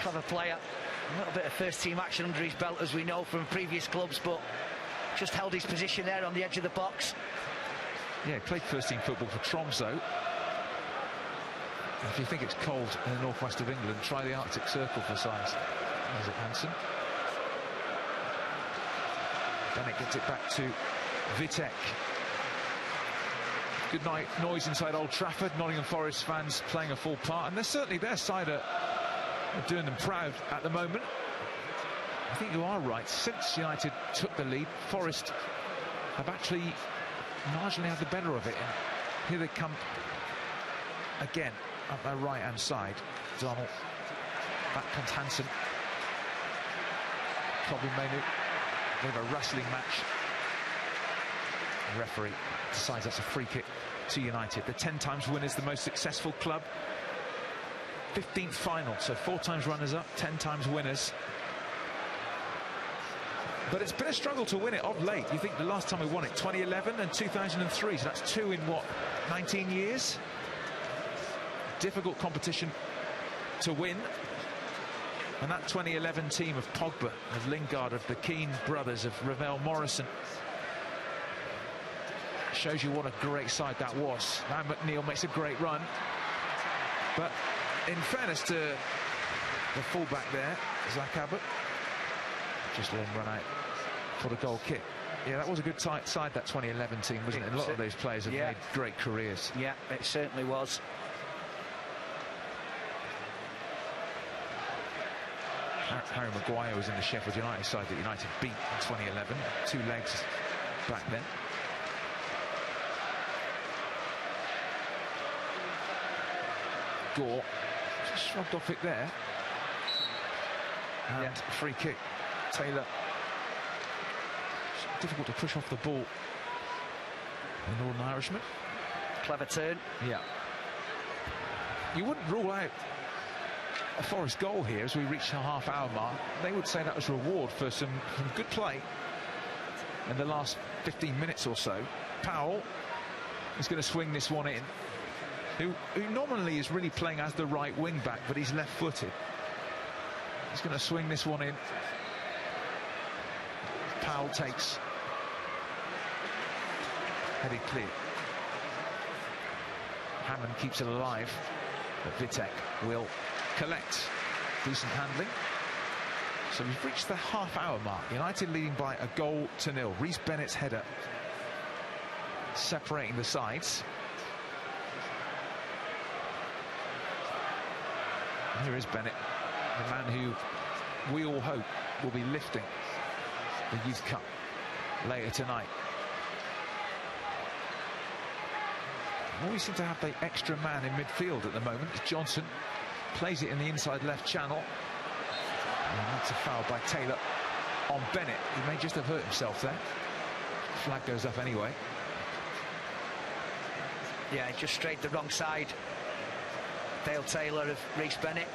Clever player. A little bit of first-team action under his belt, as we know from previous clubs, but just held his position there on the edge of the box. Yeah, he played first-team football for Tromsø. If you think it's cold in the northwest of England, try the Arctic Circle for size. There's it, Hansen. Bennett gets it back to Vitek. Good night noise inside Old Trafford. Nottingham Forest fans playing a full part, and they're certainly their side are doing them proud at the moment. I think you are right. Since United took the lead, Forest have actually marginally had the better of it. And here they come again up their right-hand side. Donald. Back comes Hansen. Probably Mainoo. They have a wrestling match. The referee decides that's a free kick to United. The 10 times winners, the most successful club. 15th final, so 4 times runners-up, 10 times winners. But it's been a struggle to win it of late. You think the last time we won it, 2011 and 2003, so that's 2 in, what, 19 years? Difficult competition to win. And that 2011 team of Pogba, of Lingard, of the Keane brothers, of Ravel Morrison, shows you what a great side that was. Now McNeil makes a great run. But in fairness to the fullback there, Zach Abbott, just let him run out for the goal kick. Yeah, that was a good tight side, that 2011 team, wasn't it? And a lot of those players have made great careers. Yeah, it certainly was. Harry Maguire was in the Sheffield United side that United beat in 2011. 2 legs back then. Gore just shrugged off it there. And free kick. Taylor. It's difficult to push off the ball. The Northern Irishman. Clever turn. Yeah. You wouldn't rule out a Forest goal here as we reach the half-hour mark. They would say that was reward for some good play in the last 15 minutes or so. Powell is going to swing this one in. Who normally is really playing as the right wing back, but he's left-footed. He's going to swing this one in. Powell takes. Headed clear. Hammond keeps it alive, but Vitek will collect. Decent handling. So we've reached the half-hour mark. United leading by 1-0. Reece Bennett's header separating the sides. And here is Bennett, the man who we all hope will be lifting the Youth Cup later tonight. Well, we seem to have the extra man in midfield at the moment. Johnson plays it in the inside left channel. And that's a foul by Taylor on Bennett. He may just have hurt himself there. Flag goes up anyway. Yeah, just strayed the wrong side. Dale Taylor of Reece Bennett.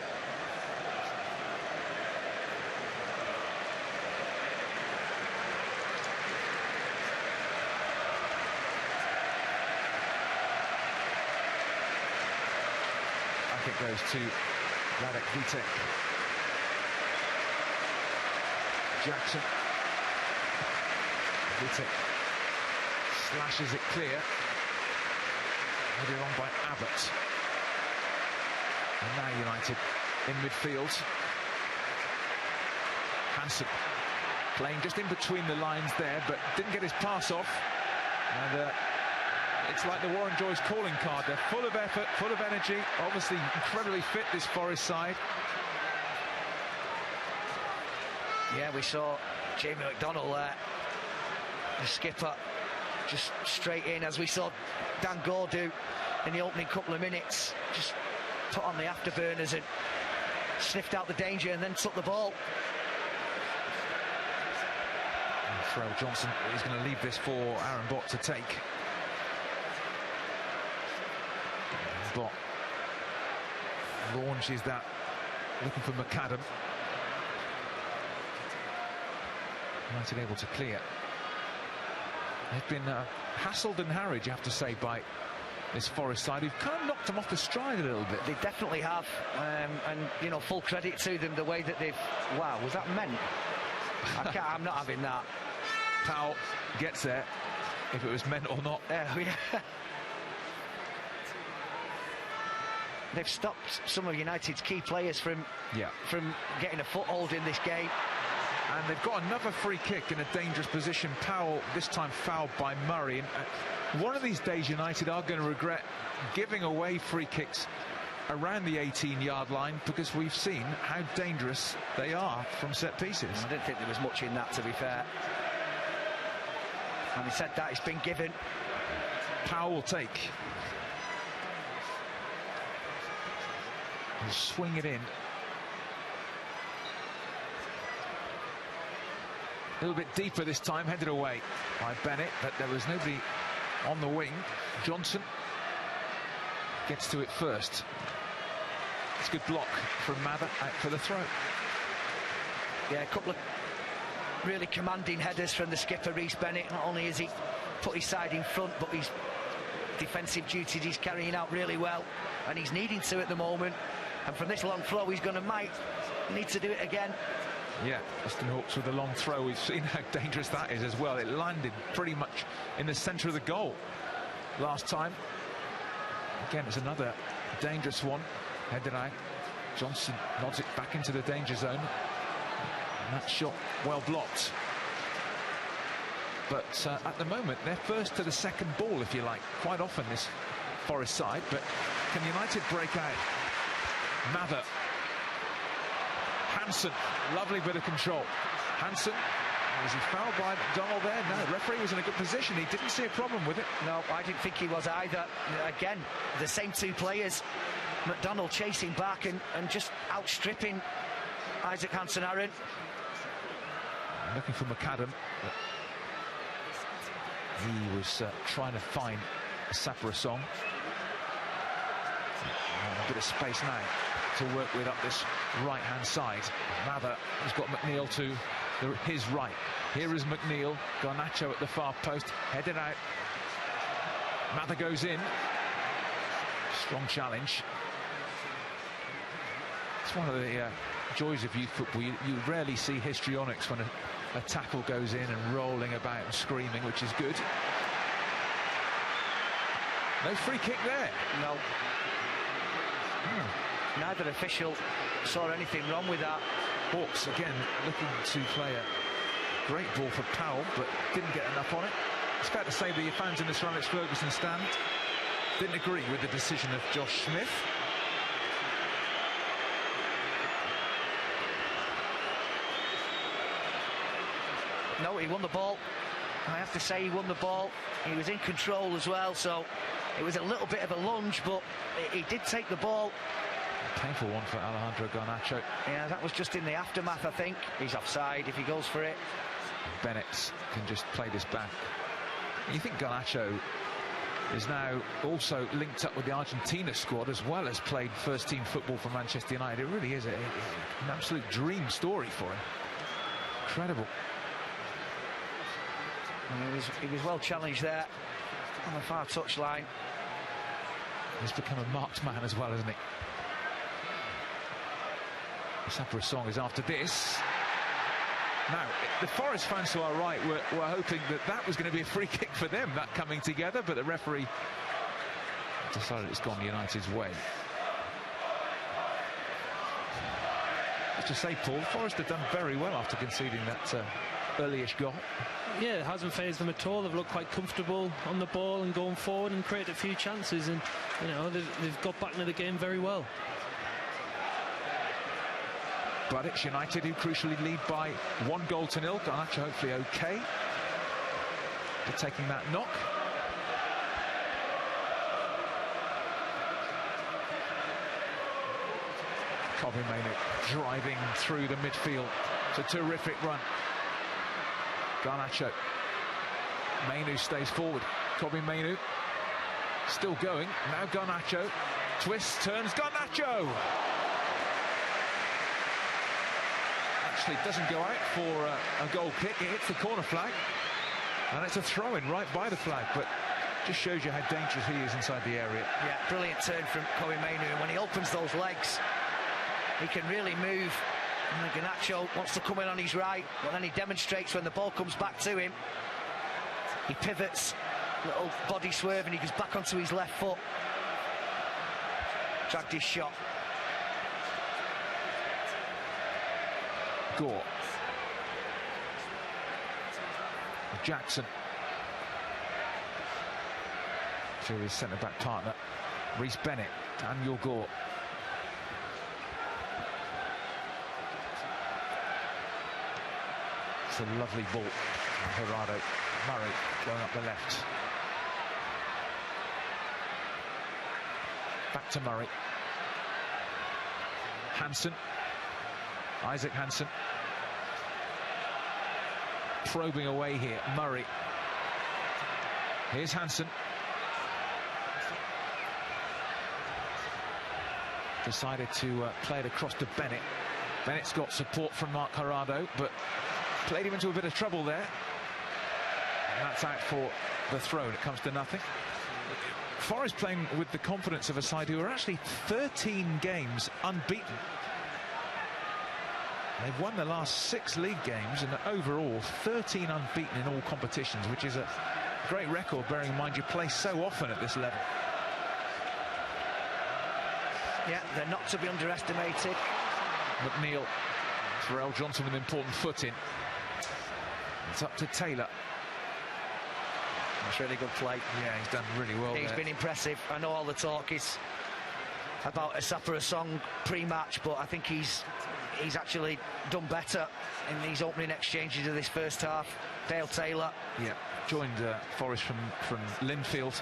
Back it goes to Radek Vitek. Jackson. Vitek slashes it clear. Headed on by Abbott. And now United in midfield. Hansen playing just in between the lines there, but didn't get his pass off. And It's like the Warren Joyce calling card. They're full of effort, full of energy, obviously incredibly fit, this Forest side. Yeah, we saw Jamie McDonnell there, the skipper, just straight in, as we saw Dan Gore do in the opening couple of minutes. Just put on the afterburners and sniffed out the danger and then took the ball. Throw Johnson is going to leave this for Aaron Bott to take. Bott launches that, looking for McAdam. United able to clear. They've been hassled and harried, you have to say, by this Forest side, who've kind of knocked them off the stride a little bit. They definitely have, and you know, full credit to them, the way that they've... Wow, was that meant? I'm not having that. Powell gets there, if it was meant or not. Yeah. They've stopped some of United's key players from getting a foothold in this game. And they've got another free kick in a dangerous position. Powell, this time fouled by Murray. And one of these days, United are going to regret giving away free kicks around the 18-yard line, because we've seen how dangerous they are from set pieces. I didn't think there was much in that, to be fair. Having said that, it's been given. Powell will take. He'll swing it in. A little bit deeper this time, headed away by Bennett, but there was nobody on the wing. Johnson gets to it first. It's a good block from Mather out for the throw. Yeah, a couple of really commanding headers from the skipper, Reece Bennett. Not only has he put his side in front, but his defensive duties he's carrying out really well, and he's needing to at the moment. And from this long throw, he's going to might need to do it again. Yeah, Austin Hawks with a long throw. We've seen how dangerous that is as well. It landed pretty much in the centre of the goal last time. Again, it's another dangerous one. Headed out. Johnson nods it back into the danger zone. And that shot well blocked. But at the moment, they're first to the second ball, if you like. Quite often, this Forest side. But can United break out? Mather. Hansen, lovely bit of control. Hansen, was he fouled by McDonnell there? No, the referee was in a good position. He didn't see a problem with it. No, I didn't think he was either. Again, the same two players. McDonnell chasing back and just outstripping Isaac Hansen-Aaron. Looking for McAdam. He was trying to find Saparasong. A bit of space now to work with up this right-hand side. Mather has got McNeil to his right. Here is McNeil. Garnacho at the far post, headed out. Mather goes in. Strong challenge. It's one of the joys of youth football. You rarely see histrionics when a tackle goes in and rolling about and screaming, which is good. No free kick there. No. Neither official saw anything wrong with that. Hawks again looking to play a great ball for Powell, but didn't get enough on it. It's fair to say the fans in the Sir Alex Ferguson stand didn't agree with the decision of Josh Smith. No, he won the ball. I have to say he won the ball. He was in control as well, so it was a little bit of a lunge, but he did take the ball. Painful one for Alejandro Garnacho. Yeah, that was just in the aftermath, I think. He's offside if he goes for it. Bennett can just play this back. You think Garnacho is now also linked up with the Argentina squad, as well as played first-team football for Manchester United. It really is an absolute dream story for him. Incredible. He was well challenged there on the far touchline. He's become a marked man as well, hasn't he? Saparasong is after this. Now, the Forest fans, who are right, were hoping that was going to be a free kick for them, that coming together, but the referee decided it's gone United's way. have to say, Paul, Forrest have done very well after conceding that early-ish goal. Yeah, it hasn't fazed them at all. They've looked quite comfortable on the ball and going forward and created a few chances, and you know, they've got back into the game very well. But it's United who crucially lead by 1-0. Garnacho hopefully okay for taking that knock. Mainoo driving through the midfield. It's a terrific run. Garnacho. Mainoo stays forward. Mainoo still going. Now Garnacho. Twists, turns, Garnacho! Actually doesn't go out for a goal kick. It hits the corner flag. And it's a throw-in right by the flag, but just shows you how dangerous he is inside the area. Yeah, brilliant turn from Mainoo. And when he opens those legs, he can really move. And Garnacho wants to come in on his right, but then he demonstrates when the ball comes back to him. He pivots, little body swerve, and he goes back onto his left foot. Dragged his shot. Gore. Jackson. To his centre-back partner, Reece Bennett. Daniel Gore. It's a lovely ball. Gerardo Murray going up the left. Back to Murray. Hansen. Isaac Hansen. Probing away here. Murray. Here's Hansen. Decided to play it across to Bennett. Bennett's got support from Mark Gerardo, but played him into a bit of trouble there. And that's out for the throw, and it comes to nothing. Forrest playing with the confidence of a side who are actually 13 games unbeaten. They've won the last 6 league games, and overall 13 unbeaten in all competitions, which is a great record, bearing in mind you play so often at this level. Yeah, they're not to be underestimated. McNeil. Pharrell Johnson with an important foot in. It's up to Taylor. That's really good play. Yeah, he's done really well. He's been impressive. I know all the talk is about a Sapper song pre-match, but I think he's actually done better in these opening exchanges of this first half. Dale Taylor. Yeah, joined Forrest from Linfield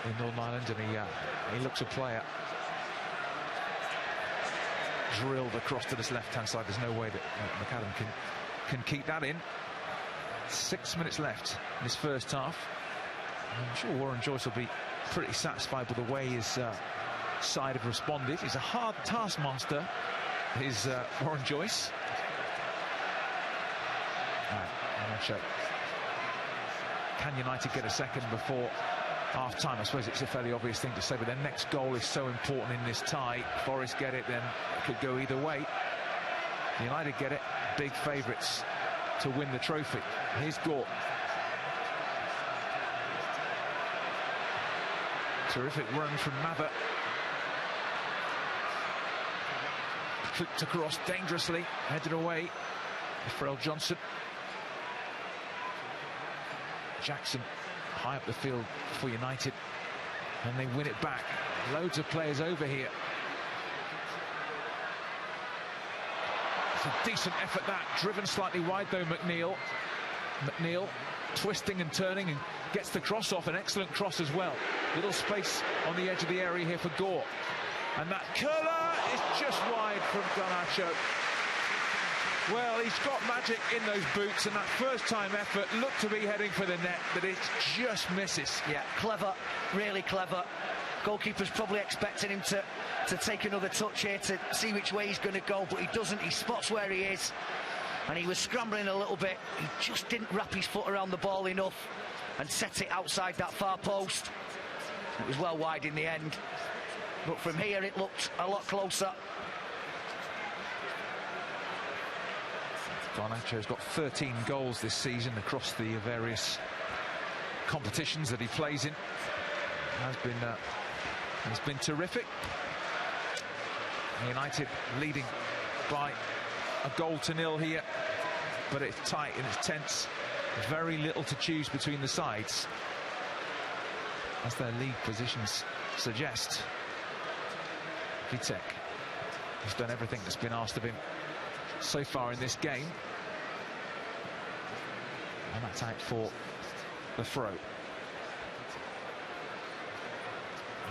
in Northern Ireland, and he looks a player. Drilled across to this left-hand side. There's no way that McAdam can keep that in. 6 minutes left in this first half. I'm sure Warren Joyce will be pretty satisfied with the way his side have responded. He's a hard taskmaster, is Warren Joyce. Right, can United get a second before half-time? I suppose it's a fairly obvious thing to say, but their next goal is so important in this tie. Forrest get it, then it could go either way. United get it, big favourites to win the trophy. Here's Gore. Terrific run from Mather. Flicked across dangerously, headed away. Pharrell Johnson. Jackson high up the field for United, and they win it back. Loads of players over here. It's a decent effort that, driven slightly wide though. McNeil twisting and turning and gets the cross off, an excellent cross as well. Little space on the edge of the area here for Gore, and that curler is just wide from Garnacho. Well, he's got magic in those boots, and that first-time effort looked to be heading for the net, but it just misses. Yeah, clever, really clever. Goalkeeper's probably expecting him to take another touch here to see which way he's going to go, but he doesn't. He spots where he is, and he was scrambling a little bit. He just didn't wrap his foot around the ball enough and set it outside that far post. It was well wide in the end, but from here it looked a lot closer. Garnacho's got 13 goals this season across the various competitions that he plays in. Has been terrific. United leading by a goal to nil here, but it's tight and it's tense. Very little to choose between the sides, as their league positions suggest. Vitek, who's done everything that's been asked of him so far in this game, and that's out for the throw.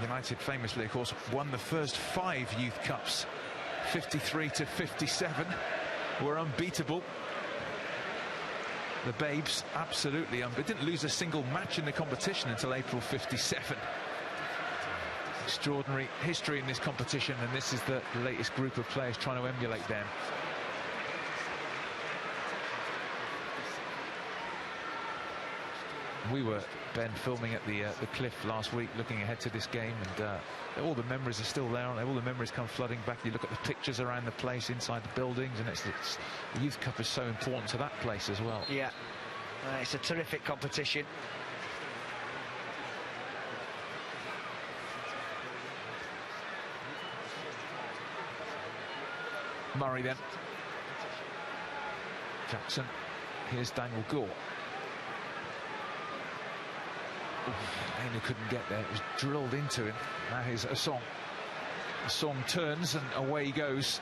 United famously, of course, won the first 5 Youth Cups, 53 to 57, were unbeatable. The Babes absolutely didn't lose a single match in the competition until April 57. Extraordinary history in this competition, and this is the latest group of players trying to emulate them. We were, Ben, filming at the Cliff last week, looking ahead to this game, and all the memories are still there, aren't they? All the memories come flooding back. You look at the pictures around the place, inside the buildings, and the Youth Cup is so important to that place as well. Yeah, it's a terrific competition. Murray then. Jackson. Here's Daniel Gore. Mainoo couldn't get there. It was drilled into him. Now here's Asong. Asong turns and away he goes.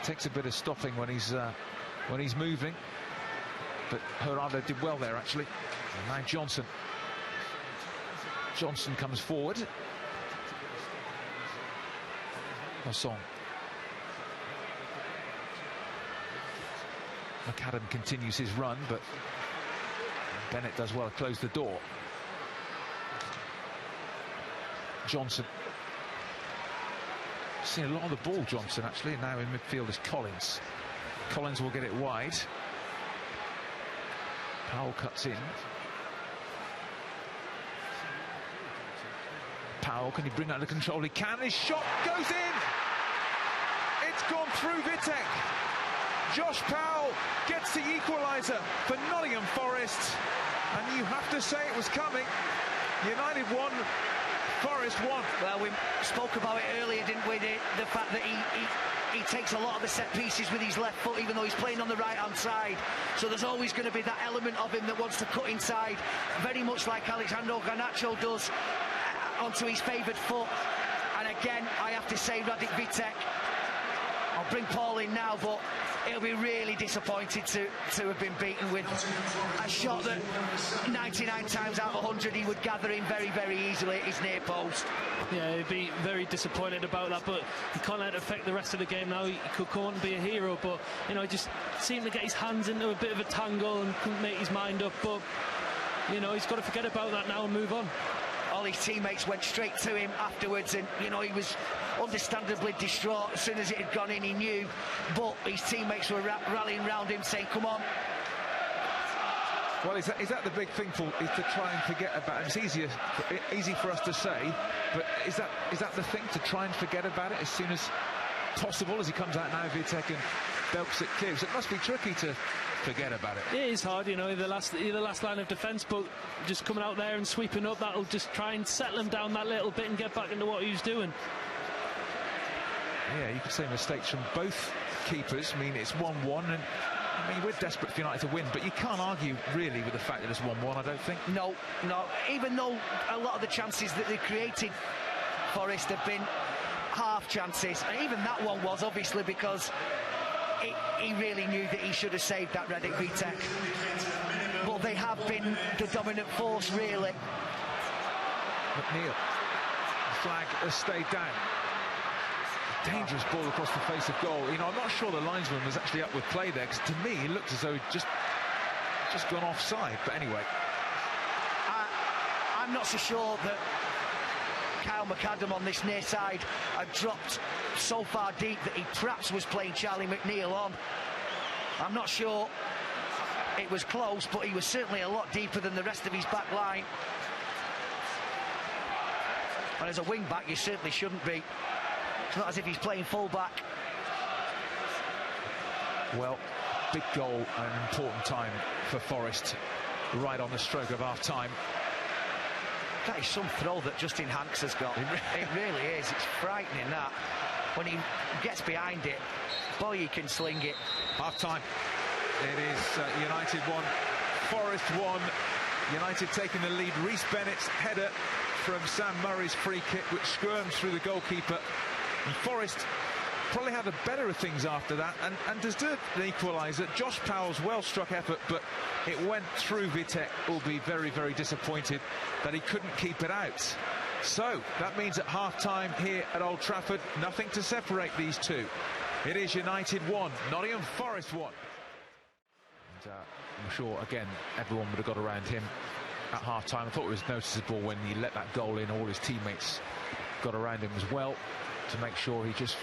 It takes a bit of stopping when he's moving, but Gerardo did well there actually. And now Johnson. Johnson comes forward. Asong. McAdam continues his run, but Bennett does well to close the door. Johnson. Seen a lot of the ball, Johnson, actually. Now in midfield is Collins. Collins will get it wide. Powell cuts in. Powell, can he bring that under control? He can. His shot goes in. It's gone through Vitek. Josh Powell gets the equaliser for Nottingham Forest, and you have to say it was coming. United won, Forest won. Well, we spoke about it earlier, didn't we? The fact that he takes a lot of the set pieces with his left foot, even though he's playing on the right-hand side. So there's always going to be that element of him that wants to cut inside, very much like GARNACHO does, onto his favoured foot. And again, I have to say, Radek Vitek, I'll bring Paul in now, but he'll be really disappointed to have been beaten with a shot that 99 times out of 100 he would gather in very, very easily at his near post. Yeah, he'd be very disappointed about that, but he can't let it affect the rest of the game now. He could come on and be a hero, but, you know, he just seemed to get his hands into a bit of a tangle and couldn't make his mind up, but, you know, he's got to forget about that now and move on. All his teammates went straight to him afterwards, and, you know, he was understandably distraught as soon as it had gone in. He knew, but his teammates were rallying round him saying, come on. Well, is that the big thing, Paul, is to try and forget about it? It's easy for us to say, but is that the thing, to try and forget about it as soon as possible, as he comes out now, Vitek, and belts it clear? So it must be tricky to forget about it. It is hard, you know, the last line of defence, but just coming out there and sweeping up, that'll just try and settle him down that little bit and get back into what he was doing. Yeah, you could say mistakes from both keepers mean it's 1-1, and I mean, we're desperate for United to win, but you can't argue really with the fact that it's 1-1, I don't think. No, even though a lot of the chances that they created, Forrest, have been half chances, and even that one was obviously because he really knew that he should have saved that, Radek Vitek. But they have been the dominant force, really. McNeil, the flag has stayed down. Dangerous ball across the face of goal. You know, I'm not sure the linesman was actually up with play there, because to me it looked as though he'd just gone offside. But anyway, I'm not so sure that Kyle McAdam on this near side had dropped so far deep that he perhaps was playing Charlie McNeil on. I'm not sure it was close, but he was certainly a lot deeper than the rest of his back line. And as a wing back, you certainly shouldn't be. It's not as if he's playing full back. Well, big goal and an important time for Forest, right on the stroke of half-time. That is some throw that Justin Hanks has got. It really is. It's frightening, that. when he gets behind it, boy, he can sling it. Half-time. It is United 1, Forest 1. United taking the lead. Reece Bennett's header from Sam Murray's free kick, which squirms through the goalkeeper. And Forest probably had the better of things after that, and deserved the equaliser. Josh Powell's well-struck effort, but it went through Vitek, will be very, very disappointed that he couldn't keep it out. So that means at half-time here at Old Trafford, nothing to separate these two. It is United 1, Nottingham Forest 1. And, I'm sure, again, everyone would have got around him at half-time. I thought it was noticeable when he let that goal in, all his teammates got around him as well to make sure he just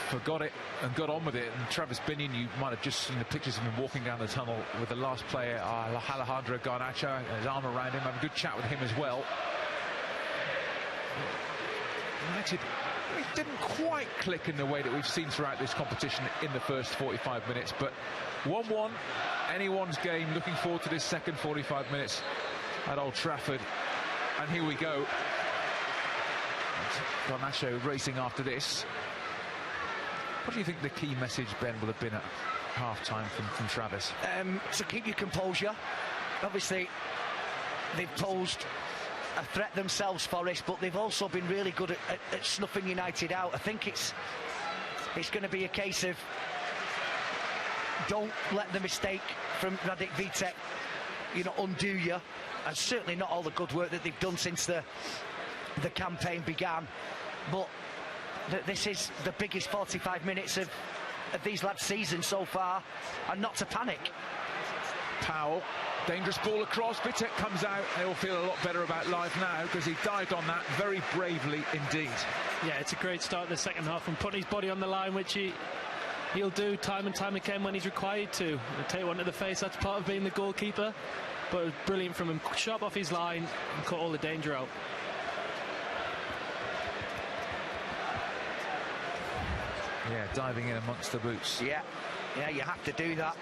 forgot it and got on with it. And Travis Binion, you might have just seen the pictures of him walking down the tunnel with the last player, Alejandro Garnacho, and his arm around him, having a good chat with him as well. United, it didn't quite click in the way that we've seen throughout this competition in the first 45 minutes, but 1-1, anyone's game. Looking forward to this second 45 minutes at Old Trafford. And here we go. Garnacho racing after this. What do you think the key message, Ben, will have been at half-time from Travis? So keep your composure. Obviously, they've posed a threat themselves, Forrest, but they've also been really good at snuffing United out. I think it's going to be a case of don't let the mistake from Radek Vitek, undo you, and certainly not all the good work that they've done since the campaign began. But this is the biggest 45 minutes of these lads' season so far, and not to panic. Powell, dangerous ball across, Vitek comes out. They'll feel a lot better about life now because he dived on that very bravely indeed. Yeah, it's a great start in the second half and putting his body on the line, which he'll do time and time again when he's required to. I'll take one to the face, that's part of being the goalkeeper, but it was brilliant from him, sharp off his line and cut all the danger out. Yeah, diving in amongst the boots. Yeah, you have to do that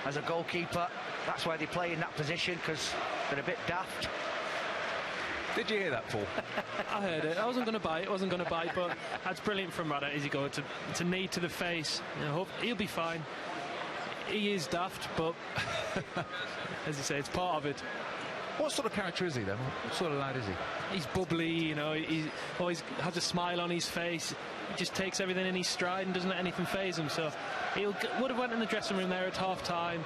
as a goalkeeper. That's why they play in that position, because they're a bit daft. Did you hear that, Paul? I heard it. I wasn't going to bite, but that's brilliant from Radek as he goes to knee to the face. He'll be fine. He is daft, but as you say, it's part of it. What sort of character is he then? What sort of lad is he? He's bubbly, he always has a smile on his face. He just takes everything in his stride and doesn't let anything faze him. So he would have went in the dressing room there at half-time.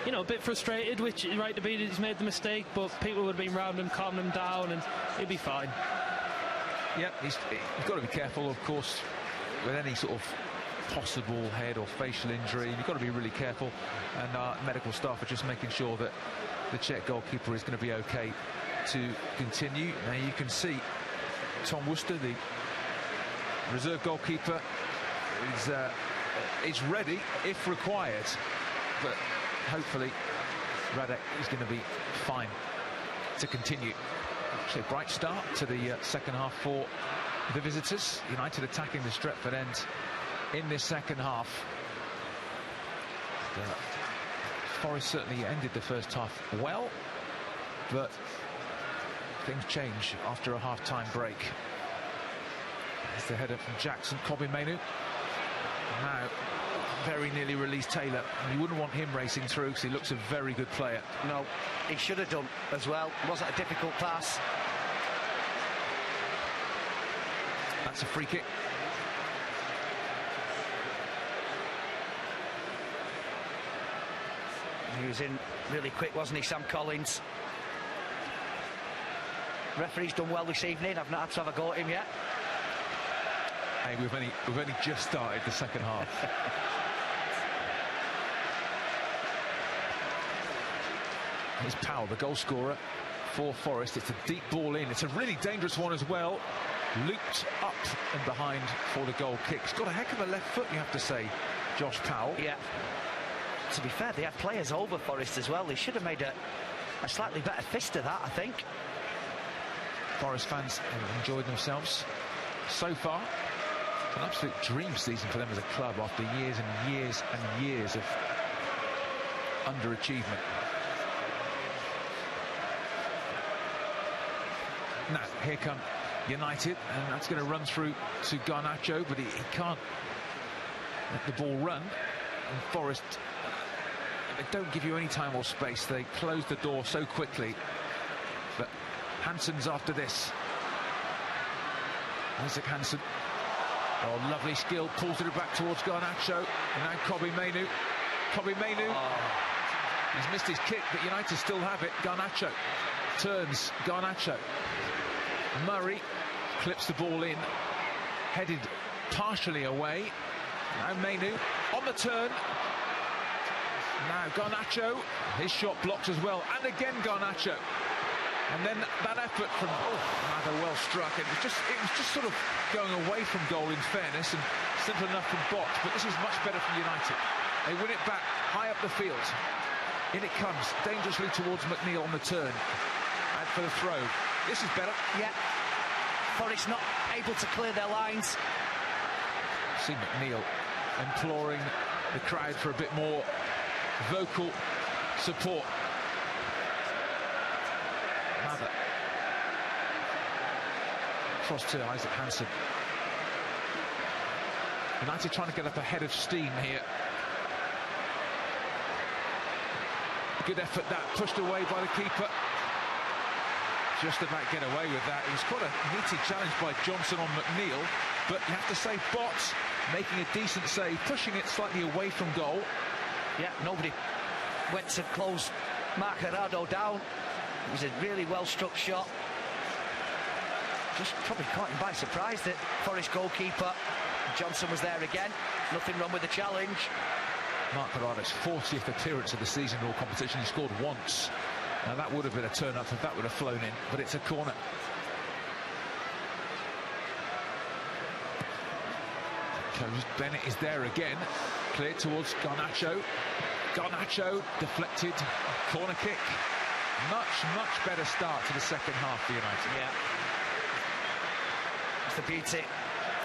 A bit frustrated, which is right to be, that he's made the mistake, but people would have been round him, calming him down, and he'll be fine. Yeah, he's got to be careful, of course, with any sort of possible head or facial injury. You've got to be really careful, and our medical staff are just making sure that the Czech goalkeeper is going to be okay to continue. Now you can see Tom Worcester, the reserve goalkeeper, is ready if required, but hopefully Radek is going to be fine to continue. Actually, a bright start to the second half for the visitors. United attacking the Stretford end in this second half. Forrest certainly ended the first half well, but things change after a half-time break. There's the header from Jackson, Kobe Mainoo. Now very nearly released Taylor. You wouldn't want him racing through because he looks a very good player. No, he should have done as well. Wasn't a difficult pass. That's a free kick. He was in really quick, wasn't he, Sam Collins? Referee's done well this evening. I've not had to have a go at him yet. Hey, we've only just started the second half. Here's Powell, the goal scorer for Forest. It's a deep ball in. It's a really dangerous one as well. Looped up and behind for the goal kick. He's got a heck of a left foot, you have to say, Josh Powell. Yeah. To be fair, they had players over Forest as well. They should have made a slightly better fist of that, I think. Forest fans have enjoyed themselves so far. An absolute dream season for them as a club after years and years and years of underachievement. Now, here come United, and that's going to run through to Garnacho, but he can't let the ball run. And Forrest, they don't give you any time or space. They close the door so quickly. But Hansen's after this. Isaac Hansen. Oh, lovely skill. Pulls it back towards Garnacho. And now Mainoo. Mainoo. He's missed his kick, but United still have it. Garnacho turns. Garnacho. Murray clips the ball in. Headed partially away. Now Mainoo on the turn. Now Garnacho, his shot blocked as well, and again Garnacho. And then that effort from rather well struck. It was just sort of going away from goal in fairness, and simple enough from Box, but this is much better from United. They win it back high up the field. In it comes dangerously towards McNeil on the turn. And for the throw. This is better. Yeah. Forrest not able to clear their lines. See McNeil imploring the crowd for a bit more vocal support. Mather. Cross to Isaac Hansen. United trying to get up ahead of steam here. Good effort that, pushed away by the keeper. Just about get away with that. It was quite a meaty challenge by Johnson on McNeil, but you have to say Botts making a decent save, pushing it slightly away from goal. Yeah, nobody went to close Mark Gerardo down. It was a really well-struck shot. Just probably caught him by surprise that Forest goalkeeper Johnson was there again. Nothing wrong with the challenge. Mark Gerardo's 40th appearance of the season in all competition. He scored once. Now that would have been a turn-up if that would have flown in, but it's a corner. Bennett is there again. Cleared towards Garnacho. Garnacho deflected. Corner kick. Much better start to the second half for United. Yeah. It's the beauty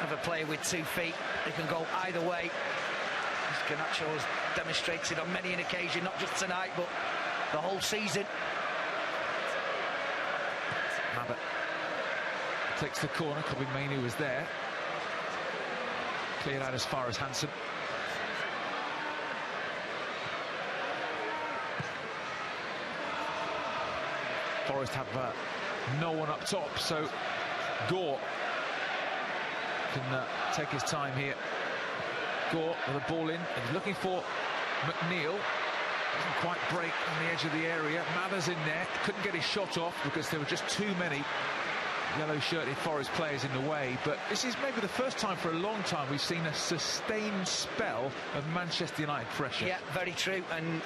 of a player with 2 feet. They can go either way. As Garnacho has demonstrated on many an occasion, not just tonight, but the whole season. Mabba takes the corner. Mainoo was there. Cleared out as far as Hansen. Forrest have no one up top, so Gore can take his time here. Gore with the ball in, and he's looking for McNeil. Doesn't quite break on the edge of the area. Mather's in there, couldn't get his shot off because there were just too many yellow-shirted Forest players in the way. But this is maybe the first time for a long time we've seen a sustained spell of Manchester United pressure. Yeah, very true. And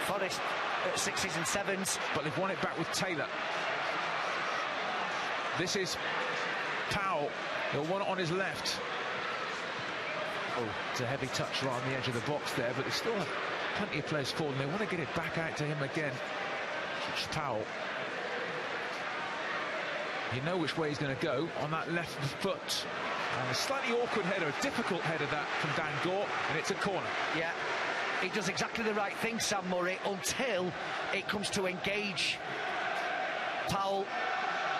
Forest at 6s and 7s. But they've won it back with Taylor. This is Powell. They'll want it on his left. Oh, it's a heavy touch right on the edge of the box there, but they still have plenty of players forward, and they want to get it back out to him again. It's Powell. You know which way he's going to go on that left foot. And a slightly awkward header, a difficult header that from Dan Gore, and it's a corner. Yeah, he does exactly the right thing, Sam Murray, until it comes to engage Powell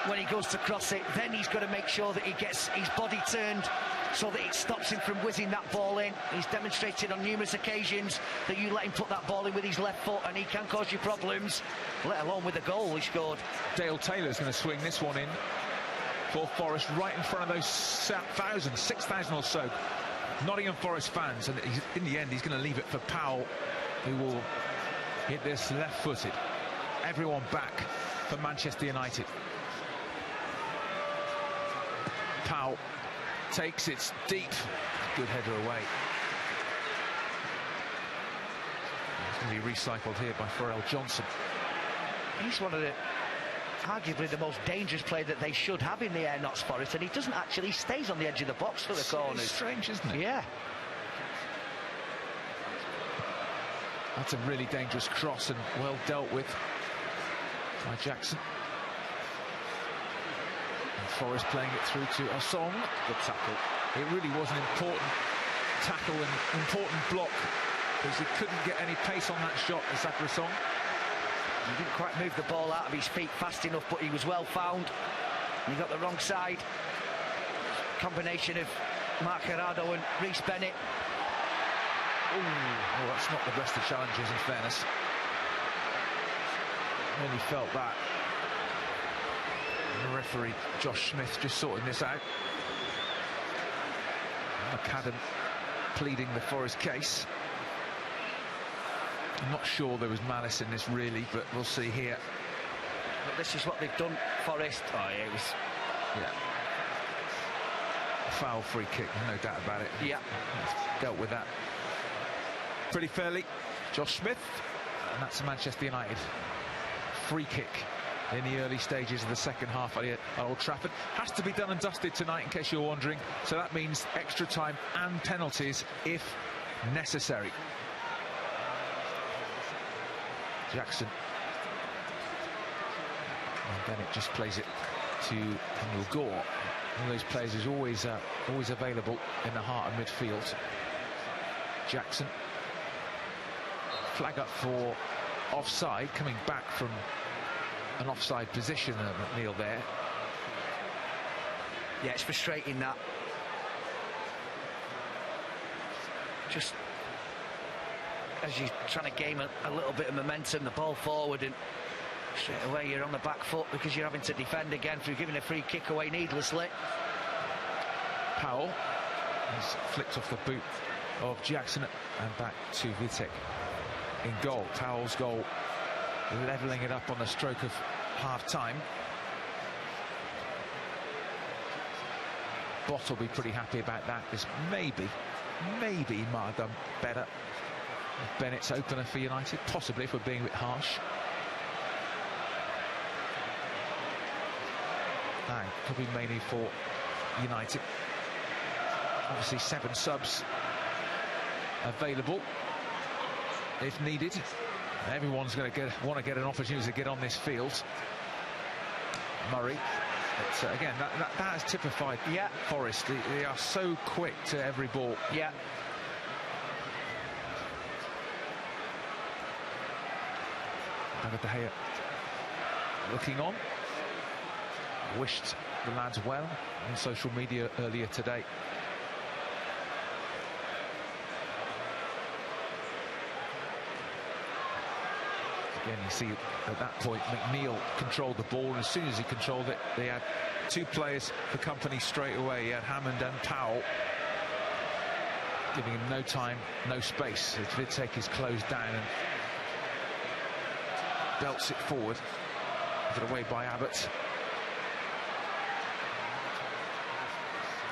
when he goes to cross it. Then he's got to make sure that he gets his body turned so that it stops him from whizzing that ball in. He's demonstrated on numerous occasions that you let him put that ball in with his left foot and he can cause you problems, let alone with the goal he scored. Dale Taylor's going to swing this one in for Forest, right in front of those 6,000 or so Nottingham Forest fans, and in the end he's going to leave it for Powell, who will hit this left-footed. Everyone back for Manchester United. Powell takes it deep. Good header away. It's going to be recycled here by Pharrell Johnson. He's one of the arguably the most dangerous player that they should have in the air, Notts Forest, and he doesn't actually. He stays on the edge of the box for the corners. It's strange, isn't it? Yeah. That's a really dangerous cross and well dealt with by Jackson. And Forrest playing it through to Asong. Good tackle. It really was an important tackle and important block because he couldn't get any pace on that shot, Asaka Asong. He didn't quite move the ball out of his feet fast enough, but he was well found. You got the wrong side. Combination of Mark Gerardo and Reece Bennett. Oh, that's not the best of challenges, in fairness. Really felt that. And the referee, Josh Smith, just sorting this out. McAdam pleading the Forest case. I'm not sure there was malice in this, really, but we'll see here. But this is what they've done, Forrest. Oh, yeah, it was... Yeah. Foul free kick, no doubt about it. Yeah. Dealt with that pretty fairly. Josh Smith, and that's a Manchester United free kick in the early stages of the second half at Old Trafford. Has to be done and dusted tonight, in case you're wondering. So that means extra time and penalties if necessary. Jackson. And then it just plays it to Daniel Gore. One of those players is always available in the heart of midfield. Jackson. Flag up for offside, coming back from an offside position. McNeil there. Yeah, it's frustrating that. Just as you're trying to gain a little bit of momentum, the ball forward, and straight away you're on the back foot because you're having to defend again through giving a free kick away needlessly. Powell has flicked off the boot of Jackson and back to Vitek in goal. Powell's goal, levelling it up on the stroke of half-time. Bott will be pretty happy about that, because maybe he might have done better if Bennett's opener for United, possibly, if we're being a bit harsh. Now, could be mainly for United. Obviously 7 subs available if needed. Everyone's going to want to get an opportunity to get on this field. Murray. But again, that has typified Forest. They are so quick to every ball. Yeah. David De Gea looking on. Wished the lads well on social media earlier today. Again, you see at that point McNeil controlled the ball, and as soon as he controlled it, they had 2 players for company straight away. He had Hammond and Powell, giving him no time, no space. As Vitek is closed down and belts it forward. Put away by Abbott.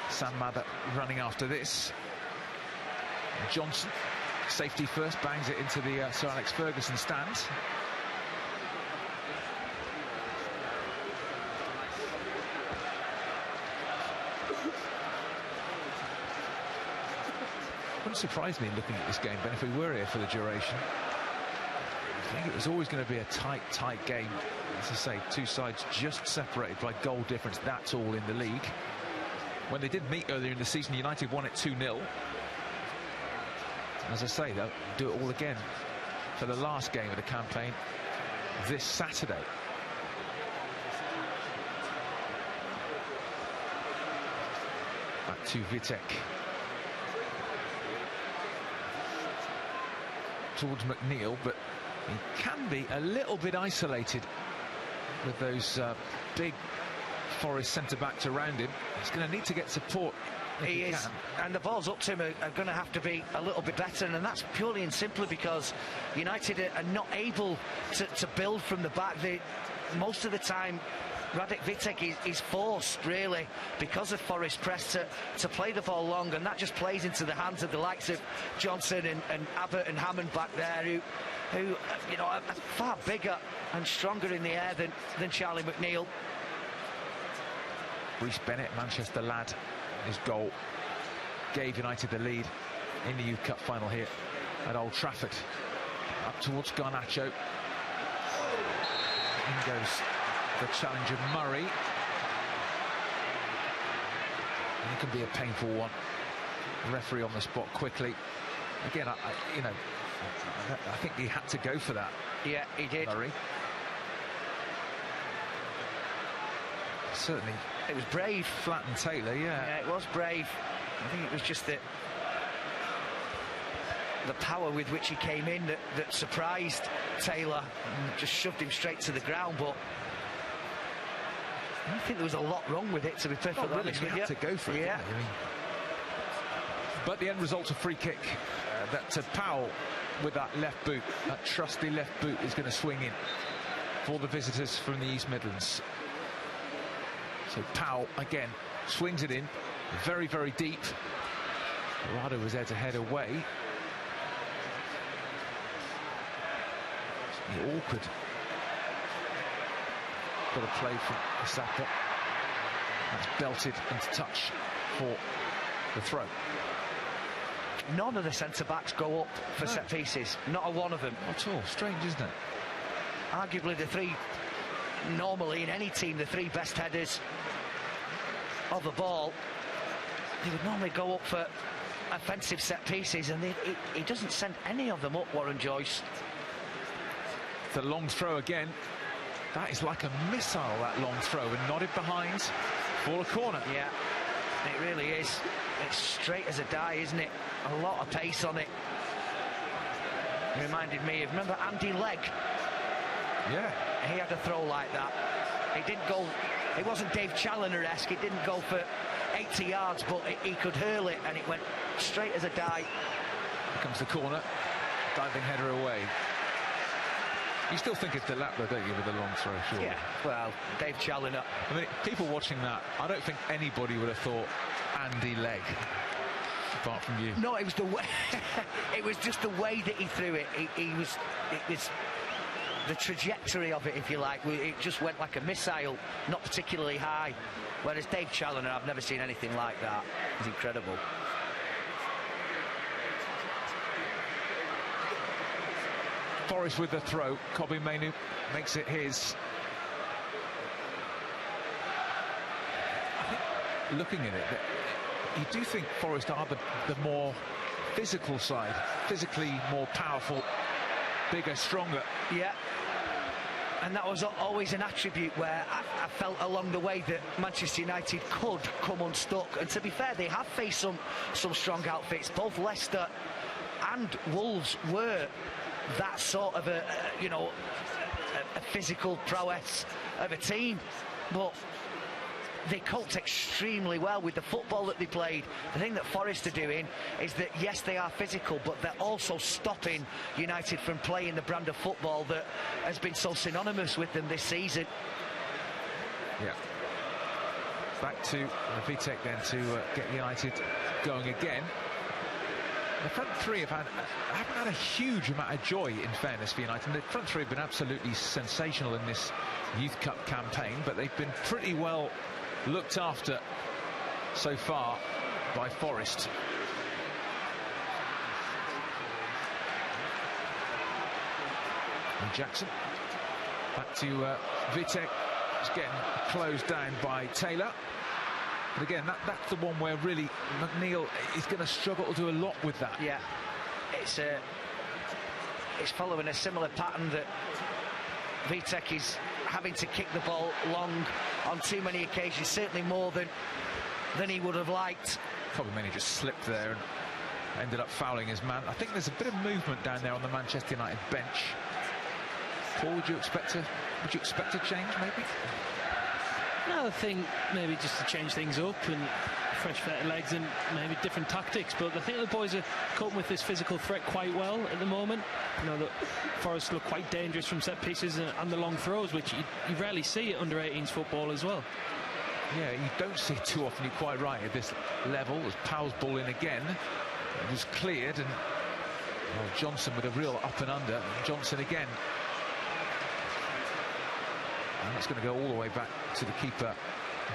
Sam Mather running after this. And Johnson, safety first, bangs it into the Sir Alex Ferguson stands. Wouldn't surprise me looking at this game, Ben, if we were here for the duration. I think it was always going to be a tight game. As I say, 2 sides just separated by goal difference. That's all in the league. When they did meet earlier in the season, United won it 2-0. As I say, they'll do it all again for the last game of the campaign this Saturday. Back to Vitek. Towards McNeil, but he can be a little bit isolated with those big Forest centre-backs around him. He's going to need to get support. He is, and the balls up to him are going to have to be a little bit better, and that's purely and simply because United are not able to build from the back. Most of the time, Radek Vitek is forced, really, because of Forest press to play the ball long, and that just plays into the hands of the likes of Johnson and Abbott and Hammond back there, who you know, are far bigger and stronger in the air than Charlie McNeil. Reece Bennett, Manchester lad, his goal gave United the lead in the Youth Cup final here at Old Trafford. Up towards Garnacho. In goes the challenge of Murray. And it can be a painful one. The referee on the spot quickly. Again, you know, I think he had to go for that. Yeah, he did. Murray. certainly. It was brave. Flattened Taylor, Yeah, it was brave. I think it was just that the power with which he came in that surprised Taylor and just shoved him straight to the ground. But I don't think there was a lot wrong with it, to be perfectly honest with you. To go for it, yeah. I mean, but the end result's a free kick. That Powell with that left boot, that trusty left boot, is going to swing in for the visitors from the East Midlands. So Powell again swings it in, very, very deep. Rado was there to head away. Awkward. Got a play from Asapa. That's belted into touch for the throw. None of the centre-backs go up for set pieces. Not a one of them. Not at all. Strange, isn't it? Arguably the three, normally in any team, the three best headers of the ball, they would normally go up for offensive set pieces, and he doesn't send any of them up, Warren Joyce. The long throw again. That is like a missile, that long throw, and nodded behind for a corner. Yeah, it really is. It's straight as a die, isn't it? A lot of pace on it. It reminded me of, remember Andy Legg? Yeah. He had a throw like that. It didn't go, it wasn't Dave Challoner-esque, it didn't go for 80 yards, but he could hurl it, and it went straight as a die. Here comes the corner. Diving header away. You still think it's Delapla, don't you, with the long throw, sure? Yeah, well, Dave Challoner. I mean, people watching that, I don't think anybody would have thought Andy Legg, apart from you. No, it was the way. It was just the way that he threw it. It was the trajectory of it, if you like. It just went like a missile, not particularly high. Whereas Dave Challoner, I've never seen anything like that. It's incredible. Forrest with the throw. Kobe Mainoo makes it his. I think, looking at it, you do think Forrest are the more physical side, physically more powerful, bigger, stronger. Yeah. And that was always an attribute where I felt along the way that Manchester United could come unstuck. And to be fair, they have faced some strong outfits. Both Leicester and Wolves were that sort of a physical prowess of a team, but they coped extremely well with the football that they played. The thing that Forest are doing is that, yes, they are physical, but they're also stopping United from playing the brand of football that has been so synonymous with them this season. Yeah. Back to Vitek then to get United going again. The front three haven't had a huge amount of joy, in fairness, for United. The front three have been absolutely sensational in this Youth Cup campaign, but they've been pretty well looked after so far by Forrest. And Jackson back to Vitek. It's getting closed down by Taylor. But again, that's the one where really McNeil is going to struggle to do a lot with that. Yeah, it's following a similar pattern that Vitek is having to kick the ball long on too many occasions, certainly more than he would have liked. Probably mainly just slipped there and ended up fouling his man. I think there's a bit of movement down there on the Manchester United bench. Paul, would you expect a change, maybe? No, I think maybe just to change things up and fresh set of legs and maybe different tactics. But I think the boys are coping with this physical threat quite well at the moment. You know, that Forrest look quite dangerous from set pieces and the long throws, which you rarely see at under-18s football as well. Yeah, you don't see it too often. You're quite right at this level. As Powell's ball in again, it was cleared, and Johnson with a real up and under. Johnson again. And it's going to go all the way back to the keeper.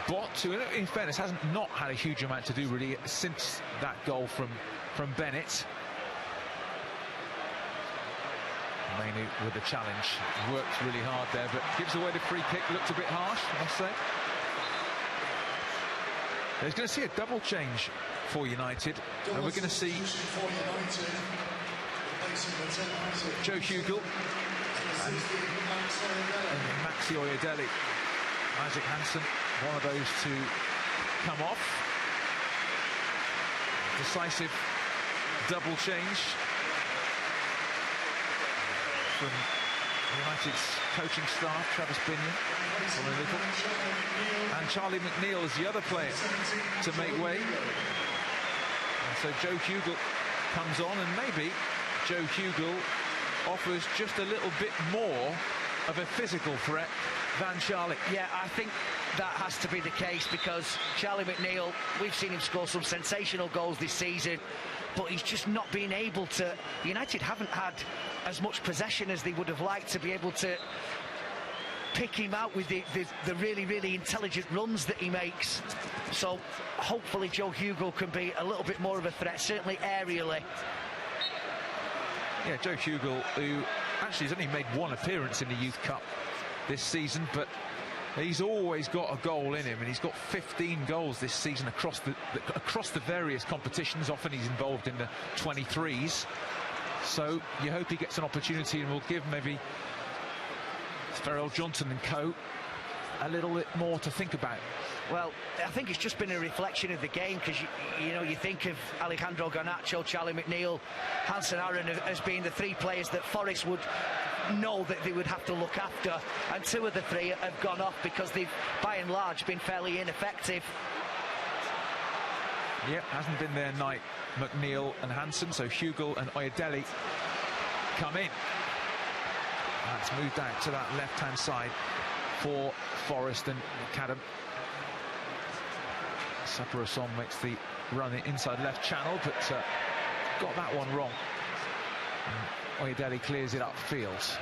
Bott, who in fairness hasn't not had a huge amount to do really since that goal from Bennett. Mainoo with the challenge, worked really hard there, but gives away the free kick. Looked a bit harsh, I must say. There's going to see a double change for United, and we're going to see Joe Hugel and Maxi Oyedele. Isaac Hansen, one of those to come off. Decisive double change from United's coaching staff, Travis Binion from a little, and Charlie McNeil is the other player to make way. And so Joe Hugel comes on, and maybe Joe Hugel offers just a little bit more of a physical threat than Charlie. Yeah, I think that has to be the case, because Charlie McNeil, we've seen him score some sensational goals this season, but he's just not been able to. United haven't had as much possession as they would have liked to be able to pick him out with the really, really intelligent runs that he makes. So hopefully Joe Hugel can be a little bit more of a threat, certainly aerially. Yeah, Joe Hugel, who actually has only made one appearance in the Youth Cup this season, but he's always got a goal in him, and he's got 15 goals this season across the various competitions. Often he's involved in the 23s, so you hope he gets an opportunity and will give maybe Farrell Johnson and co a little bit more to think about. Well, I think it's just been a reflection of the game, because you think of Alejandro Garnacho, Charlie McNeil, Hansen Aaron as being the three players that Forrest would know that they would have to look after, and two of the three have gone off because they've by and large been fairly ineffective. Yeah, hasn't been their night, McNeil and Hansen, so Hugel and Oyedele come in. That's moved out to that left-hand side for Forrest and McAdam. Saparasong makes the run inside left channel, but got that one wrong. And Oyedele clears it upfield.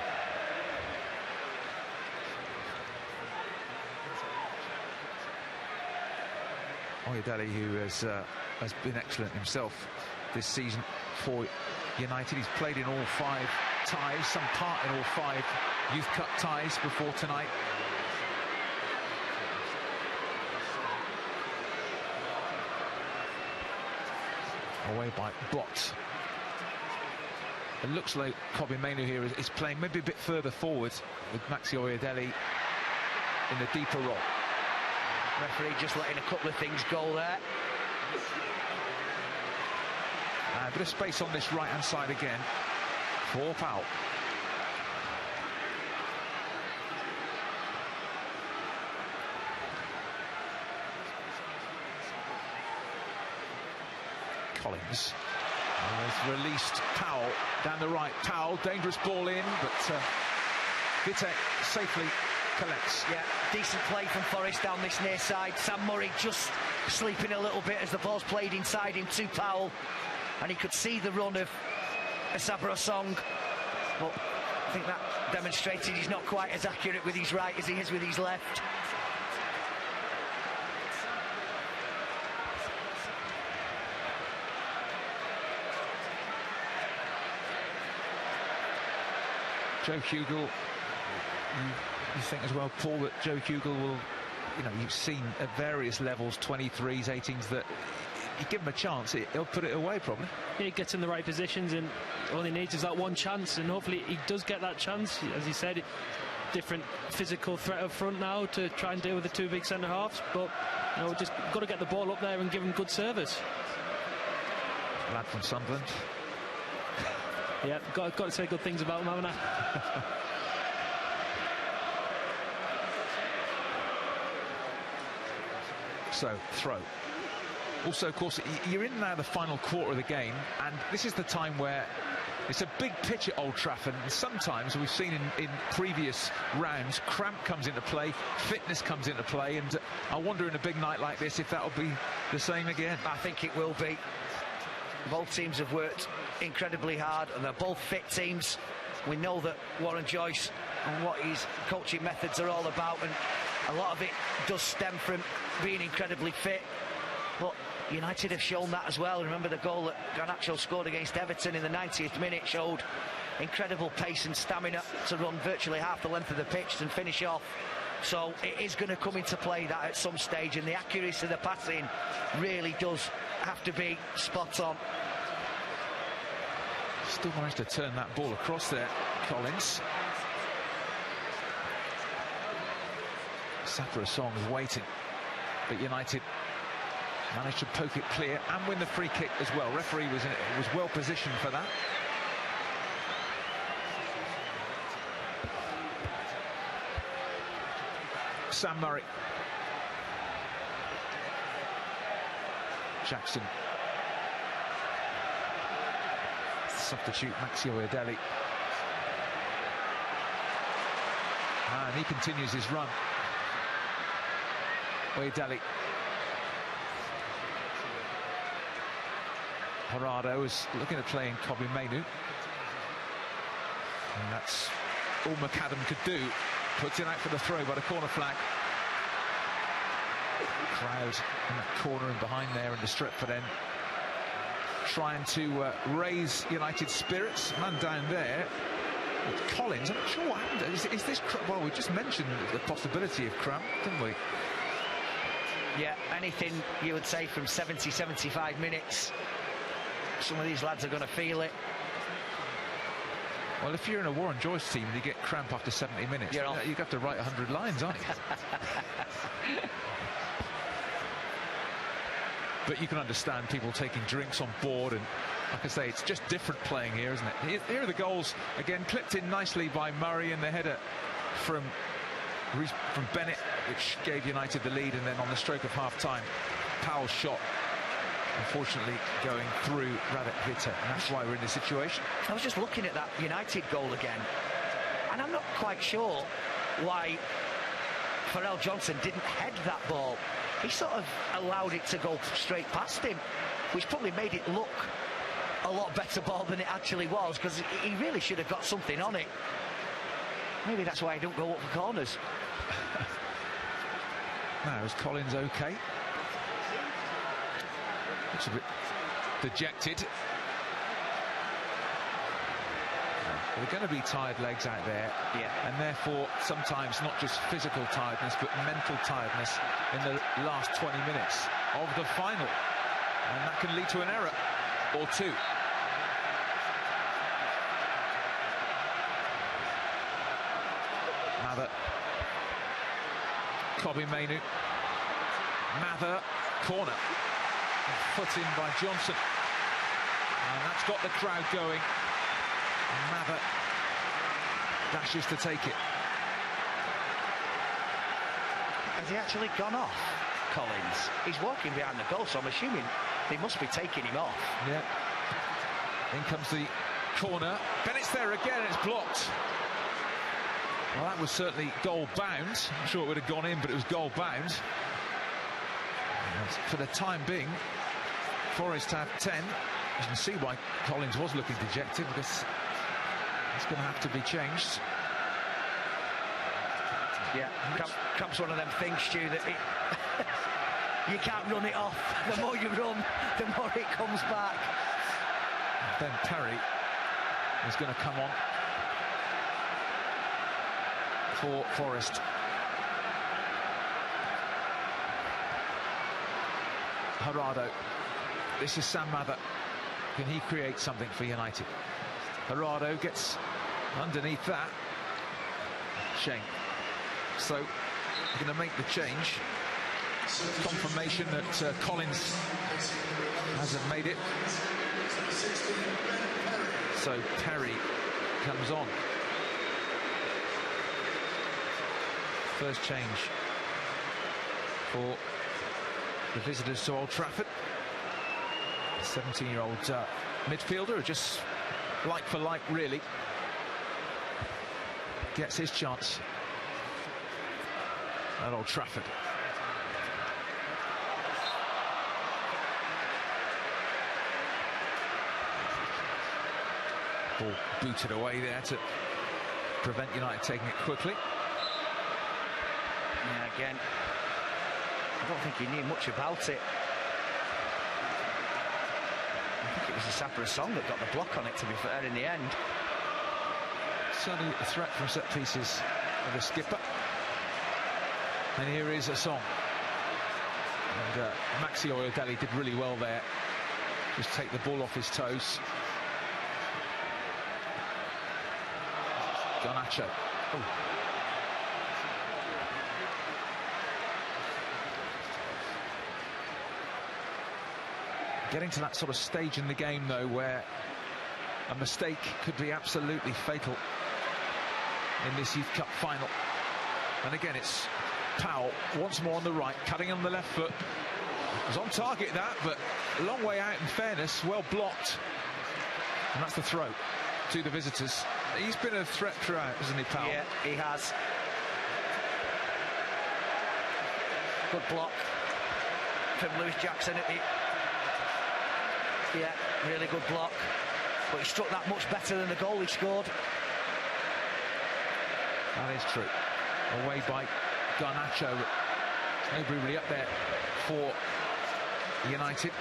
Oyedele, who has been excellent himself this season for United. He's played in all 5 ties, some part in all 5 Youth Cup ties before tonight. Away by Blot. It looks like Kobbie Mainoo here is playing maybe a bit further forward, with Maxi Oyedele in the deeper role. Referee just letting a couple of things go there. A bit of space on this right-hand side again for Powell. Collins has released Powell down the right. Powell, dangerous ball in, but Vitek safely collects. Yeah, decent play from Forrest down this near side. Sam Murray just sleeping a little bit as the ball's played inside him to Powell, and he could see the run of Saparasong, but I think that demonstrated he's not quite as accurate with his right as he is with his left. Joe Hugel, you think as well, Paul, that Joe Hugel will, you've seen at various levels, 23s, 18s, that you give him a chance, he'll put it away probably. He gets in the right positions, and all he needs is that one chance, and hopefully he does get that chance. As he said, different physical threat up front now to try and deal with the 2 big centre halves, but just got to get the ball up there and give him good service. Lad from Sunderland. Yeah, got to say good things about him, haven't I? So, throw. Also, of course, you're in now the final quarter of the game, and this is the time where it's a big pitch at Old Trafford, and sometimes we've seen in previous rounds, cramp comes into play, fitness comes into play, and I wonder in a big night like this if that'll be the same again. I think it will be. Both teams have worked incredibly hard, and they're both fit teams. We know that Warren Joyce and what his coaching methods are all about, and a lot of it does stem from being incredibly fit. But United have shown that as well. Remember the goal that Garnacho scored against Everton in the 90th minute showed incredible pace and stamina to run virtually half the length of the pitch and finish off. So it is going to come into play that at some stage, and the accuracy of the passing really does have to be spot on. Still managed to turn that ball across there, Collins. Saparasong is waiting. but United managed to poke it clear and win the free kick as well. Referee was well positioned for that. Sam Murray. Jackson. Substitute Maxi Oyedele. And he continues his run. Oyedele. Horado is looking at playing Kobe Mainoo. And that's all McAdam could do. Puts it out for the throw by the corner flag. Crowd in that corner and behind there in the Stretford end, trying to raise United's spirits. Man down there, Collins. I'm not sure what happened. Is this? Well, we just mentioned the possibility of cramp, didn't we? Yeah, anything you would say from 70, 75 minutes. Some of these lads are going to feel it. Well, if you're in a Warren Joyce team and you get cramp after 70 minutes, you've got to write 100 lines, aren't you? But you can understand people taking drinks on board, and like I say, it's just different playing here, isn't it? Here are the goals, again, clipped in nicely by Murray, and the header from Bennett, which gave United the lead, and then on the stroke of half-time, Powell's shot, unfortunately, going through Radek Vita, and that's why we're in this situation. I was just looking at that United goal again, and I'm not quite sure why Pharrell Johnson didn't head that ball. He sort of allowed it to go straight past him, which probably made it look a lot better ball than it actually was, because he really should have got something on it. Maybe that's why he don't go up for corners. Now, is Collins okay? Looks a bit dejected. There are going to be tired legs out there, and therefore sometimes not just physical tiredness but mental tiredness in the last 20 minutes of the final, and that can lead to an error or two. Mather, Kobe Mainoo, Mather, corner, foot in by Johnson, and that's got the crowd going. Mather dashes to take it. Has he actually gone off, Collins? He's walking behind the goal, so I'm assuming they must be taking him off. Yeah. In comes the corner. Bennett's there again, and it's blocked. Well, that was certainly goal bound. I'm sure it would have gone in, but it was goal bound. And for the time being, Forrest have 10. You can see why Collins was looking dejected, because it's going to have to be changed. Yeah, comes one of them things, Stu, that you can't run it off. The more you run, the more it comes back. Ben Perry is going to come on for Forrest. Horado. This is Sam Mather. Can he create something for United? Horado gets underneath that. Shane. So, going to make the change. Confirmation that Collins hasn't made it. So Perry comes on. First change for the visitors to Old Trafford. 17-year-old midfielder, just like for like, really. Gets his chance at Old Trafford. Ball booted away there to prevent United taking it quickly. Yeah, again, I don't think he knew much about it. I think it was the Sapper Song that got the block on it, to be fair, in the end. Certainly a threat from set pieces of the skipper. And here is a song. And Maxi Oyedele did really well there. Just take the ball off his toes. Garnacho. Getting to that sort of stage in the game, though, where a mistake could be absolutely fatal in this Youth Cup final. And again, it's Powell once more on the right, cutting on the left foot. It was on target, that, but a long way out in fairness, well blocked. And that's the throw to the visitors. He's been a threat throughout, hasn't he, Powell? Yeah, he has. Good block from Lewis Jackson at the... Yeah, really good block. But he struck that much better than the goal he scored. That is true. Away by Garnacho. Nobody really up there for United.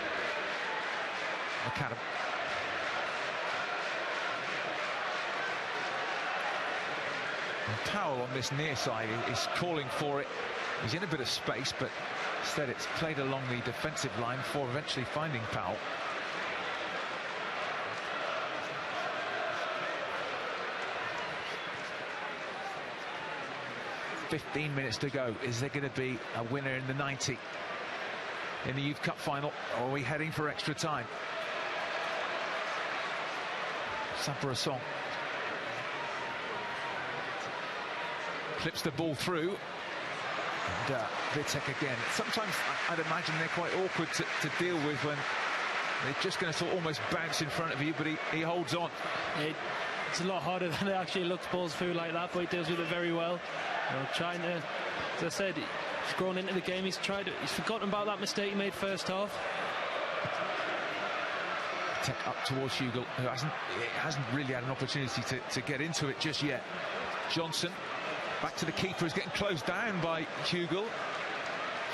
McAdam. And Powell on this near side is calling for it. He's in a bit of space, but instead it's played along the defensive line for eventually finding Powell. 15 minutes to go. Is there going to be a winner in the 90 in the Youth Cup final, or are we heading for extra time? Saint-Bresson clips the ball through, and Vitek again. Sometimes I'd imagine they're quite awkward to deal with when they're just going to sort of almost bounce in front of you, but he holds on. It's a lot harder than it actually looks, balls through like that, but he deals with it very well. You know, trying to, as I said, he's grown into the game. He's forgotten about that mistake he made first half. Tech up towards Hugo, who hasn't really had an opportunity to get into it just yet. Johnson back to the keeper, is getting closed down by Hugo.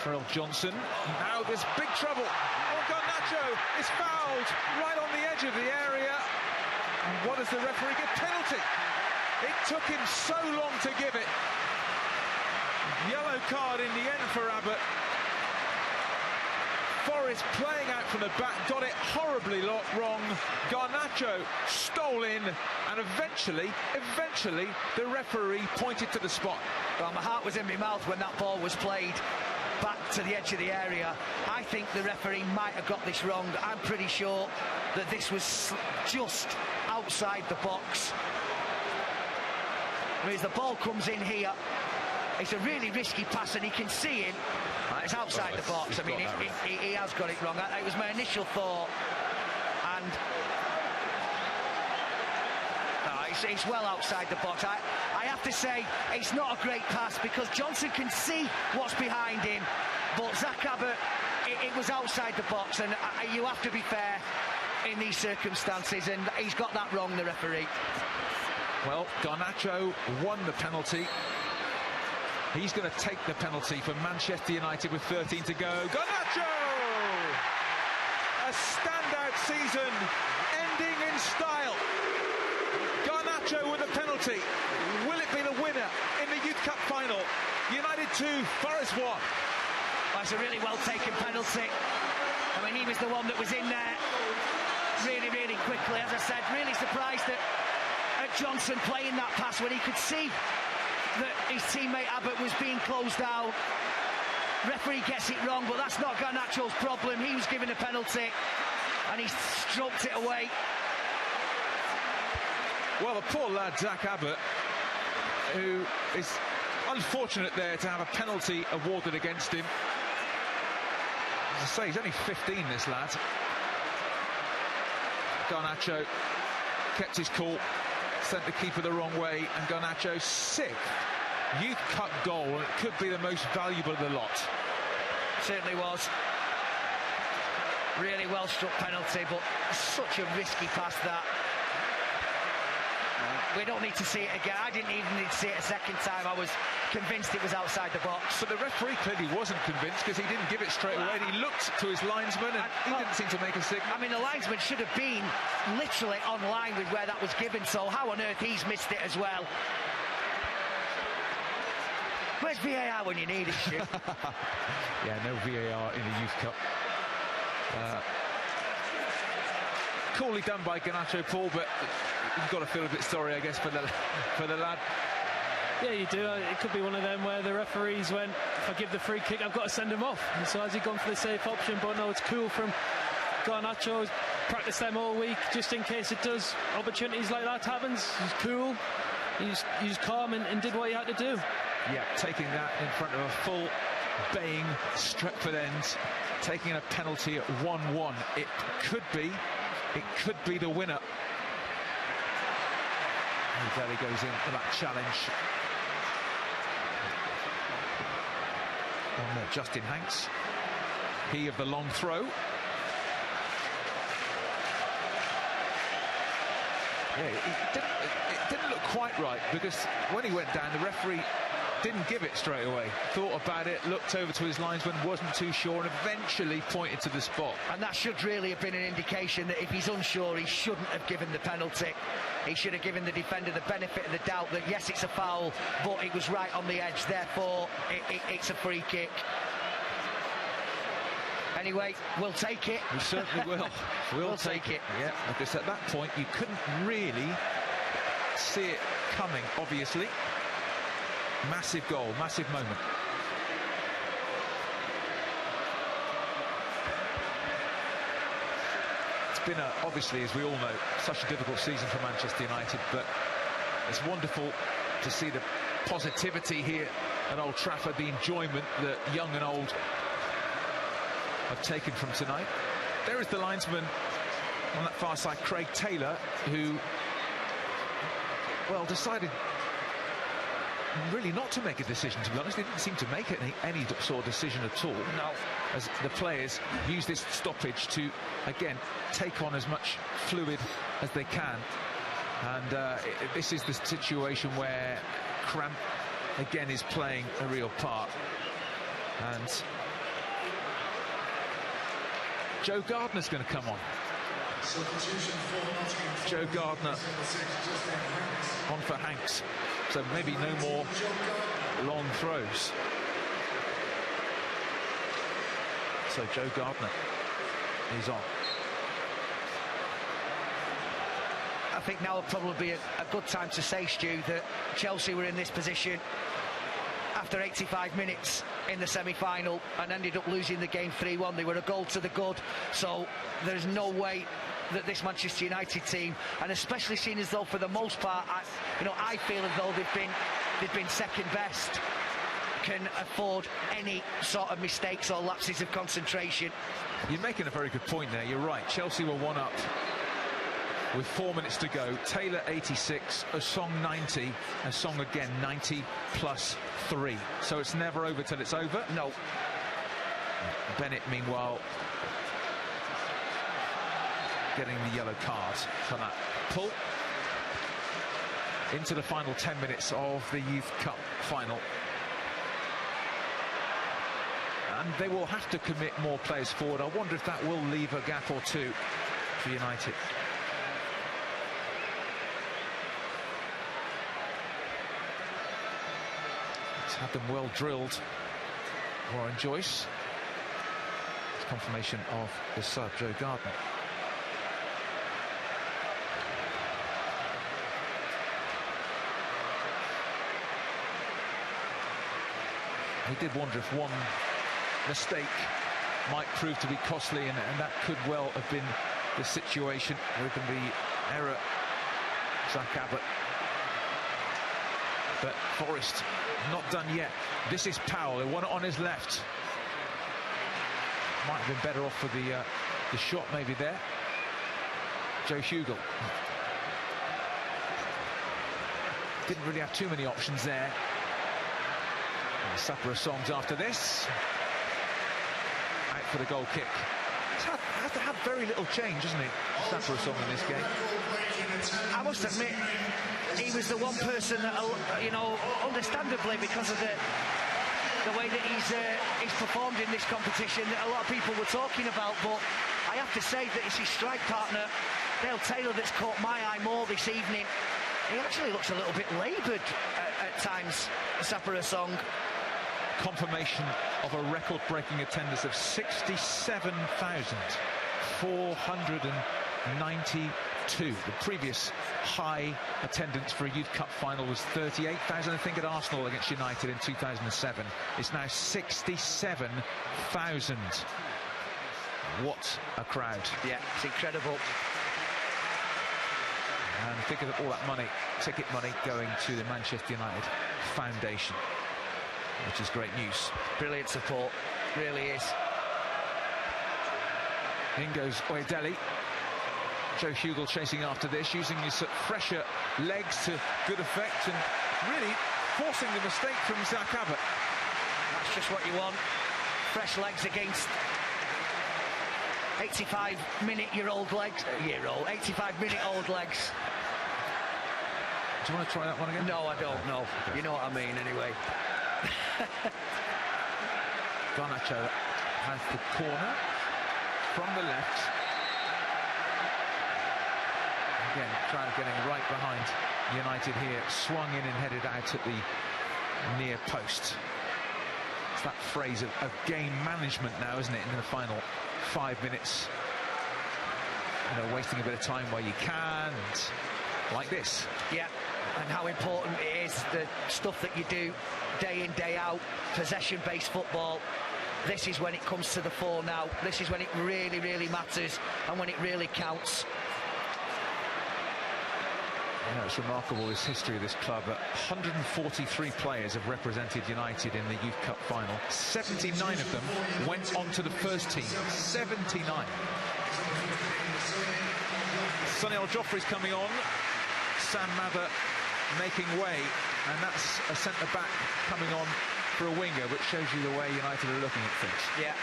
Farrell Johnson. Now there's big trouble. Oh, Garnacho is fouled right on the edge of the area. And what does the referee give? Penalty. It took him so long to give it. Yellow card in the end for Abbott. Forrest playing out from the back, got it horribly wrong. Garnacho stole in, and eventually the referee pointed to the spot. Well, my heart was in my mouth when that ball was played back to the edge of the area. I think the referee might have got this wrong. I'm pretty sure that this was just outside the box. I mean, as the ball comes in here, it's a really risky pass, and he can see it. It's outside the box. I mean, he has got it wrong. It was my initial thought, and it's well outside the box. I have to say, it's not a great pass because Johnson can see what's behind him, but Zach Abbott, it was outside the box, and you have to be fair in these circumstances, and he's got that wrong, the referee. Well, Garnacho won the penalty. He's going to take the penalty for Manchester United with 13 to go. Garnacho! A standout season, ending in style. Garnacho with a penalty. Will it be the winner in the Youth Cup final? United 2, Forest 1. Well, it's a really well-taken penalty. I mean, he was the one that was in there really, really quickly. As I said, really surprised at Johnson playing that pass when he could see that his teammate Abbott was being closed down. Referee gets it wrong, but that's not Garnacho's problem. He was given a penalty and he stroked it away. Well, the poor lad Zach Abbott, who is unfortunate there to have a penalty awarded against him. As I say, he's only 15, this lad. Garnacho kept his cool, sent the keeper the wrong way, and Garnacho's sixth Youth Cup goal, and it could be the most valuable of the lot. Certainly was. Really well struck penalty, but such a risky pass that. We don't need to see it again. I didn't even need to see it a second time. I was convinced it was outside the box. But the referee clearly wasn't convinced because he didn't give it straight away. He looked to his linesman and he didn't seem to make a signal. I mean, the linesman should have been literally on line with where that was given, so how on earth he's missed it as well? Where's VAR when you need it, Stu? Yeah, no VAR in the Youth Cup. Coolly done by Garnacho, Paul, but you've got to feel a bit sorry, I guess, for the lad. Yeah, you do. It could be one of them where the referees went, if I give the free kick, I've got to send him off. And so has he gone for the safe option? But no, it's cool from Garnacho has practiced them all week, just in case it does. Opportunities like that happens. He's cool. He's calm and did what he had to do. Yeah, taking that in front of a full baying Stretford end, taking a penalty at 1-1. It could be the winner. And there he goes in for that challenge. On Justin Hanks. He of the long throw. Yeah, it didn't look quite right, because when he went down, the referee didn't give it straight away. Thought about it, looked over to his linesman, wasn't too sure, and eventually pointed to the spot. And that should really have been an indication that if he's unsure, he shouldn't have given the penalty. He should have given the defender the benefit of the doubt that yes, it's a foul, but it was right on the edge, therefore it's a free kick. Anyway, we'll take it. We certainly will. We'll take it. Yeah, because at that point you couldn't really see it coming, obviously. Massive goal, massive moment. It's been, obviously, as we all know, such a difficult season for Manchester United, but it's wonderful to see the positivity here at Old Trafford, the enjoyment that young and old have taken from tonight. There is the linesman on that far side, Craig Taylor, who, well, decided really not to make a decision, to be honest. He didn't seem to make any sort of decision at all. No. As the players use this stoppage to, again, take on as much fluid as they can. And this is the situation where cramp, again, is playing a real part. And Joe Gardner's going to come on. Joe Gardner on for Hanks. So maybe no more long throws. So Joe Gardner is on. I think now would probably be a good time to say, Stu, that Chelsea were in this position after 85 minutes in the semi-final and ended up losing the game 3-1. They were a goal to the good, so there's no way that this Manchester United team, and especially seen as though for the most part, I feel as though they've been second best, can afford any sort of mistakes or lapses of concentration. You're making a very good point there. You're right. Chelsea were one up with 4 minutes to go. Taylor 86, Asong 90, Asong again 90 plus 3. So it's never over till it's over. No. Bennett, meanwhile, getting the yellow card for that pull into the final 10 minutes of the Youth Cup final. And they will have to commit more players forward. I wonder if that will leave a gap or two for United. Let's have them well drilled. Warren Joyce. It's confirmation of the sub, Joe Gardner. He did wonder if one mistake might prove to be costly, and that could well have been the situation with the error, Zach Abbott. But Forrest not done yet. This is Powell, who won it on his left. Might have been better off for the shot maybe there. Joe Hugel. Didn't really have too many options there. Sapper songs after this. Out for the goal kick. He's had to have very little change, hasn't he, Sapper song in this game? I must admit, he was the one person that, understandably, because of the way that he's performed in this competition, that a lot of people were talking about. But I have to say that it's his strike partner, Dale Taylor, that's caught my eye more this evening. He actually looks a little bit laboured at times, Sapper song. Confirmation of a record-breaking attendance of 67,492. The previous high attendance for a Youth Cup final was 38,000, I think, at Arsenal against United in 2007. It's now 67,000. What a crowd. Yeah, it's incredible. And think of all that money, ticket money, going to the Manchester United Foundation, which is great news. Brilliant support, really is. In goes Oyedele. Joe Hugel chasing after this, using his fresher legs to good effect, and really forcing the mistake from Zach Abbott. That's just what you want. Fresh legs against 85-minute-old legs. 85-minute-old legs. Do you want to try that one again? No, I don't. No, you know what I mean. Anyway. Garnacho has the corner from the left. Again, getting right behind United here. Swung in and headed out at the near post. It's that phrase of game management now, isn't it, in the final 5 minutes? You know, wasting a bit of time where you can, and like this. Yeah, and how important it is, the stuff that you do day in, day out, possession-based football. This is when it comes to the fore now. This is when it really, really matters, and when it really counts. You know, it's remarkable, this history of this club. 143 players have represented United in the Youth Cup final. 79 of them went on to the first team. 79. Sonny Al-Joffrey's coming on. Sam Mather making way, and that's a centre-back coming on for a winger, which shows you the way United are looking at things. Yeah.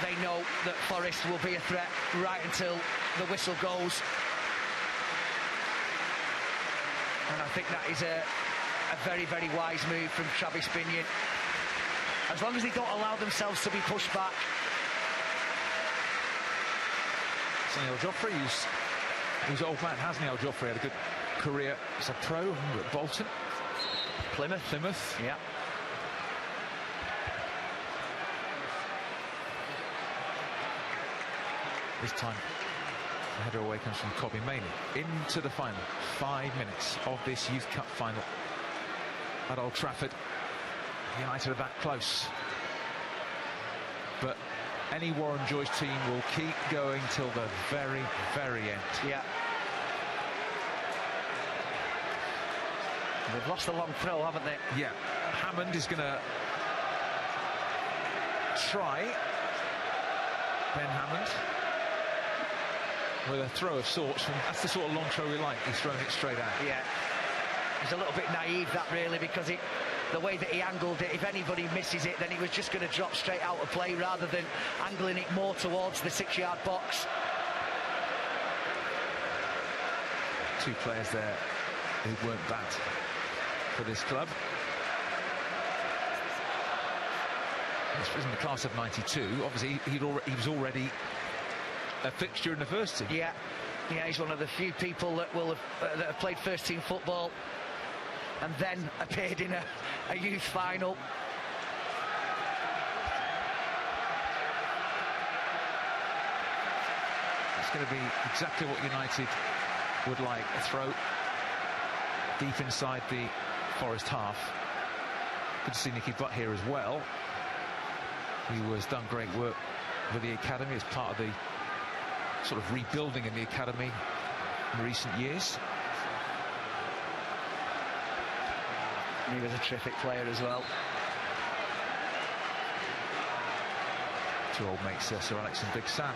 They know that Forrest will be a threat right until the whistle goes. And I think that is a very, very wise move from Travis Binion. As long as they don't allow themselves to be pushed back. Sonny Al-Joffrey, who's old man, hasn't he? Al-Joffrey had a good career as a pro at Bolton. Plymouth. Yeah. This time, the header away comes from Kobbie Mainoo. Into the final. 5 minutes of this Youth Cup final at Old Trafford. United are that close. But any Warren Joyce team will keep going till the very, very end. Yeah. They've lost the long throw, haven't they? Yeah. Hammond is going to try. Ben Hammond with a throw of sorts, and that's the sort of long throw we like. He's throwing it straight out. Yeah. It's a little bit naive, that, really, because the way that he angled it, if anybody misses it, then he was just going to drop straight out of play rather than angling it more towards the 6-yard box. Two players there who weren't bad for this club. This was in the class of '92. Obviously, he was already a fixture in the first team. Yeah, he's one of the few people that that have played first team football and then appeared in a youth final. It's going to be exactly what United would like. A throw deep inside the Forest half. Good to see Nicky Butt here as well. He has done great work with the academy as part of the sort of rebuilding in the academy in recent years. He was a terrific player as well. Two old mates, Sir Alex and Big Sam.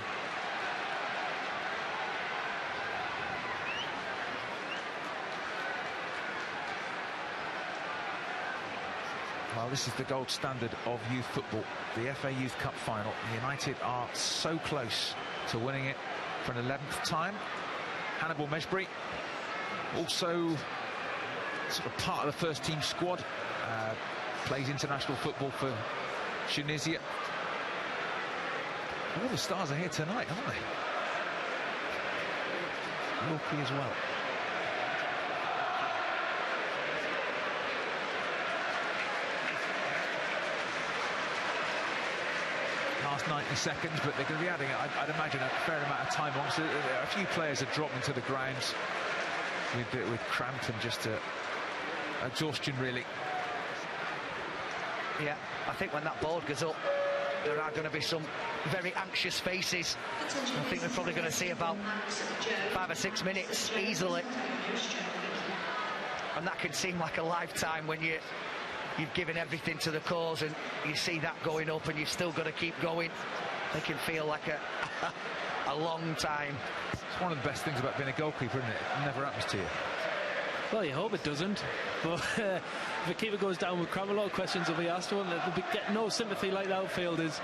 Well, this is the gold standard of youth football, the FA Youth Cup final. United are so close to winning it for an 11th time. Hannibal Mejbri, also sort of part of the first team squad, plays international football for Tunisia. All the stars are here tonight, aren't they? Yorkie as well. Last 90 seconds, but they're going to be adding, I'd imagine, a fair amount of time on. So a few players have dropped into the ground with cramp and just exhaustion, really. Yeah, I think when that board goes up, there are going to be some very anxious faces. I think we're probably going to see about 5 or 6 minutes easily. And that can seem like a lifetime when you've given everything to the cause, and you see that going up and you've still got to keep going. It can feel like a long time. It's one of the best things about being a goalkeeper, isn't it? It never happens to you. Well, you hope it doesn't. But if a keeper goes down with cramp, a lot of questions will be asked. They'll get no sympathy like the outfielders.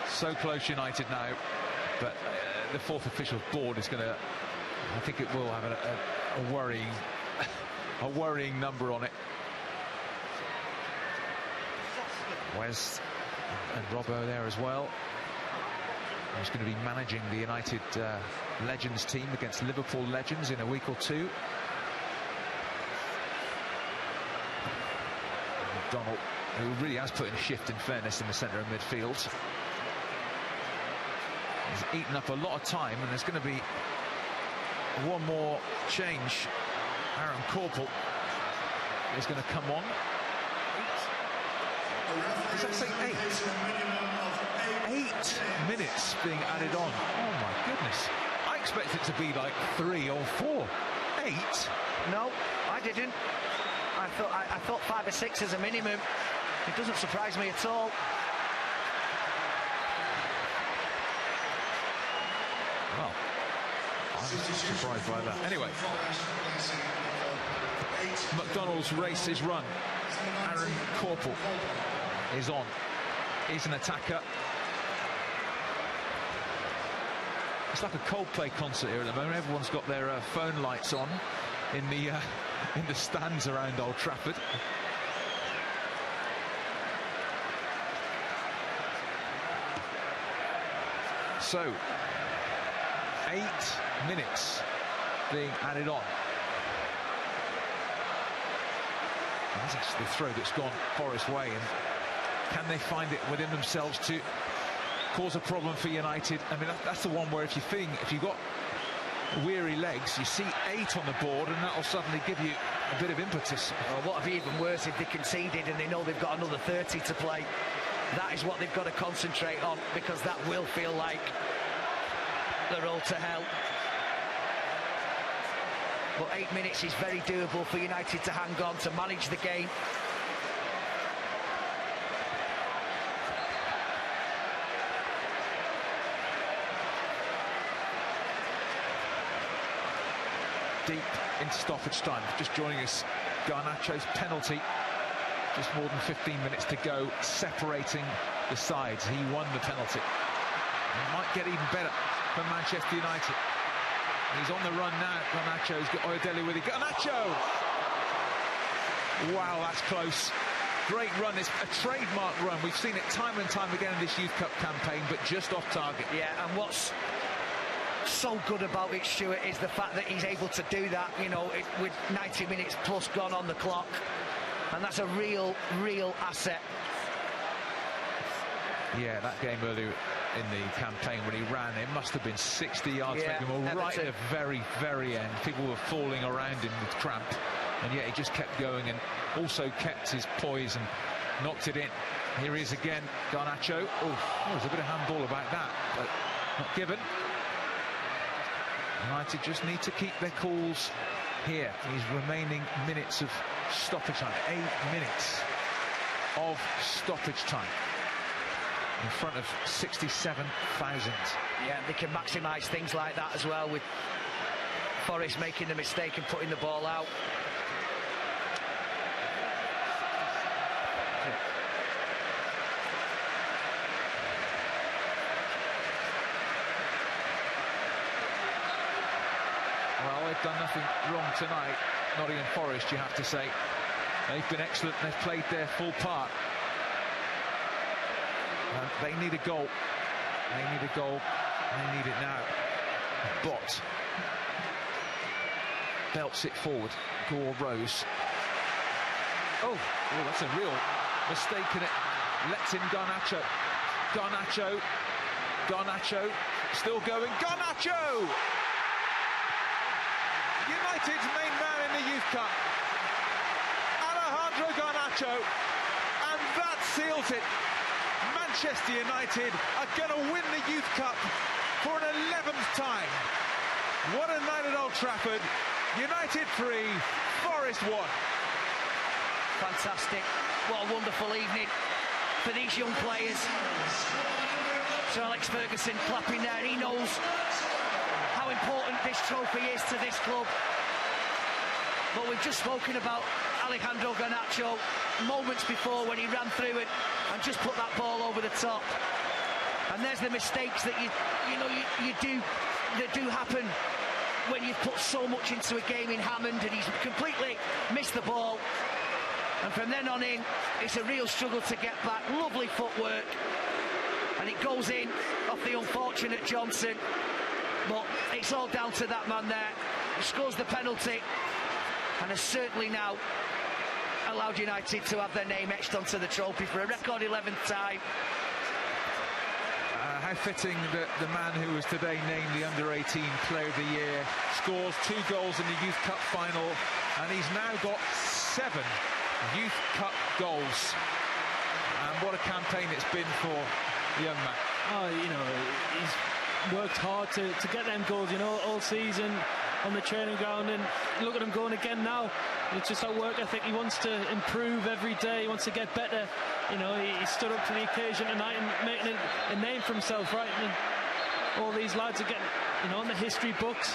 So close United now, but the fourth official board is going to, I think it will have a worrying number on it. Wes and Robbo there as well. He's going to be managing the United Legends team against Liverpool Legends in a week or two. McDonald, who really has put in a shift, in fairness, in the centre of midfield. He's eaten up a lot of time, and there's going to be one more change. Aaron Corporal is going to come on. Does that say 8? 8 minutes being added on. Oh my goodness. I expect it to be like 3 or 4. 8? No, I didn't. I thought 5 or 6 as a minimum. It doesn't surprise me at all. Well, I'm surprised by that. Anyway, McDonald's race is run. Aaron Corporal is on. He's an attacker. It's like a Coldplay concert here at the moment. Everyone's got their phone lights on in the stands around Old Trafford. So, 8 minutes being added on. That's actually the throw that's gone Forrest's way, and can they find it within themselves to cause a problem for United? I mean, that's the one where if you've got weary legs, you see 8 on the board, and that'll suddenly give you a bit of impetus. Well, what would be even worse if they conceded and they know they've got another 30 to play? That is what they've got to concentrate on, because that will feel like the road to hell. But 8 minutes is very doable for United to hang on, to manage the game. Deep into stoppage time. Just joining us, Garnacho's penalty. Just more than 15 minutes to go, separating the sides. He won the penalty. It might get even better for Manchester United. He's on the run now. Garnacho's got Oyedele with it. Garnacho! Wow, that's close. Great run. It's a trademark run. We've seen it time and time again in this Youth Cup campaign, but just off target. Yeah, and what's so good about it, Stuart, is the fact that he's able to do that, you know, with 90 minutes plus gone on the clock. And that's a real asset. Yeah, that game earlier in the campaign when he ran, it must have been 60 yards, yeah, taking him right at the very end. People were falling around him with cramp, and yet he just kept going and also kept his poise and knocked it in. Here he is again, Garnacho. Oh, there's a bit of handball about that, but not given. United just need to keep their cools here. These remaining minutes of stoppage time, 8 minutes of stoppage time in front of 67,000. Yeah, they can maximise things like that as well, with Forrest making the mistake and putting the ball out. Well, they've done nothing wrong tonight, Nottingham Forest, you have to say. They've been excellent, they've played their full part. They need a goal. They need a goal. They need it now. Bot belts it forward. Gore Rose. Oh, that's a real mistake in it. Lets in Garnacho. Garnacho still going. Garnacho! United's main man in the Youth Cup. Alejandro Garnacho. And that seals it. Manchester United are going to win the Youth Cup for an 11th time. What a night at Old Trafford. United 3, Forest 1. Fantastic. What a wonderful evening for these young players. Sir Alex Ferguson clapping there. He knows how important this trophy is to this club. But we've just spoken about Alejandro Garnacho moments before when he ran through it and just put that ball over the top. And there's the mistakes that that do happen when you've put so much into a game in Hammond, and he's completely missed the ball. And from then on in, it's a real struggle to get back. Lovely footwork, and it goes in off the unfortunate Johnson. But it's all down to that man there. He scores the penalty, and has certainly now allowed United to have their name etched onto the trophy for a record 11th time. How fitting that the man who was today named the Under-18 Player of the Year scores 2 goals in the Youth Cup final, and he's now got 7 Youth Cup goals. And what a campaign it's been for the young man. Oh, he's worked hard to get them goals, all season on the training ground, and look at him going again now. It's just that work ethic. He wants to improve every day. He wants to get better. He stood up to the occasion tonight and making a name for himself, right? And all these lads are getting, in the history books.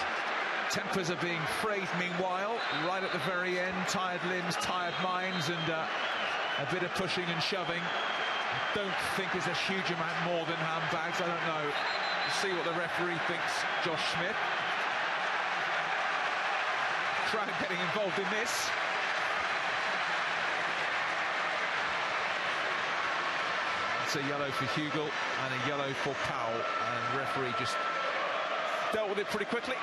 Tempers are being frayed meanwhile, right at the very end. Tired limbs, tired minds, and a bit of pushing and shoving. I don't think there's a huge amount more than handbags. I don't know. We'll see what the referee thinks, Josh Smith. Crowd getting involved in this. That's a yellow for Hugel and a yellow for Powell, and the referee just dealt with it pretty quickly.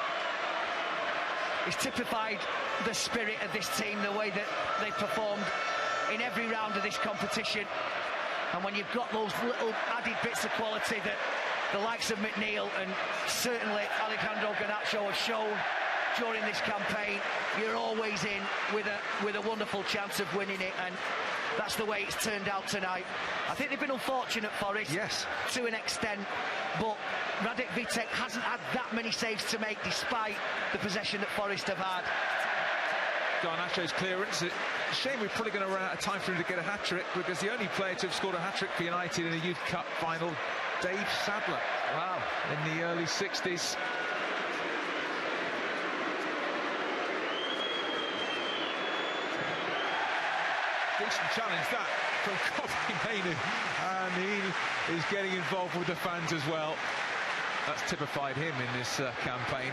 It's typified the spirit of this team, the way that they've performed in every round of this competition. And when you've got those little added bits of quality that the likes of McNeil and certainly Alejandro Garnacho have shown during this campaign, you're always in with a wonderful chance of winning it, and that's the way it's turned out tonight. I think they've been unfortunate, Forrest, yes, to an extent, but Radek Vitek hasn't had that many saves to make despite the possession that Forrest have had. Garnacho's clearance. Shame we're probably going to run out of time for him to get a hat-trick, because the only player to have scored a hat-trick for United in a Youth Cup final, Dave Sadler. Wow. In the early 60s. Decent challenge that from Mainoo, and he is getting involved with the fans as well. That's typified him in this campaign.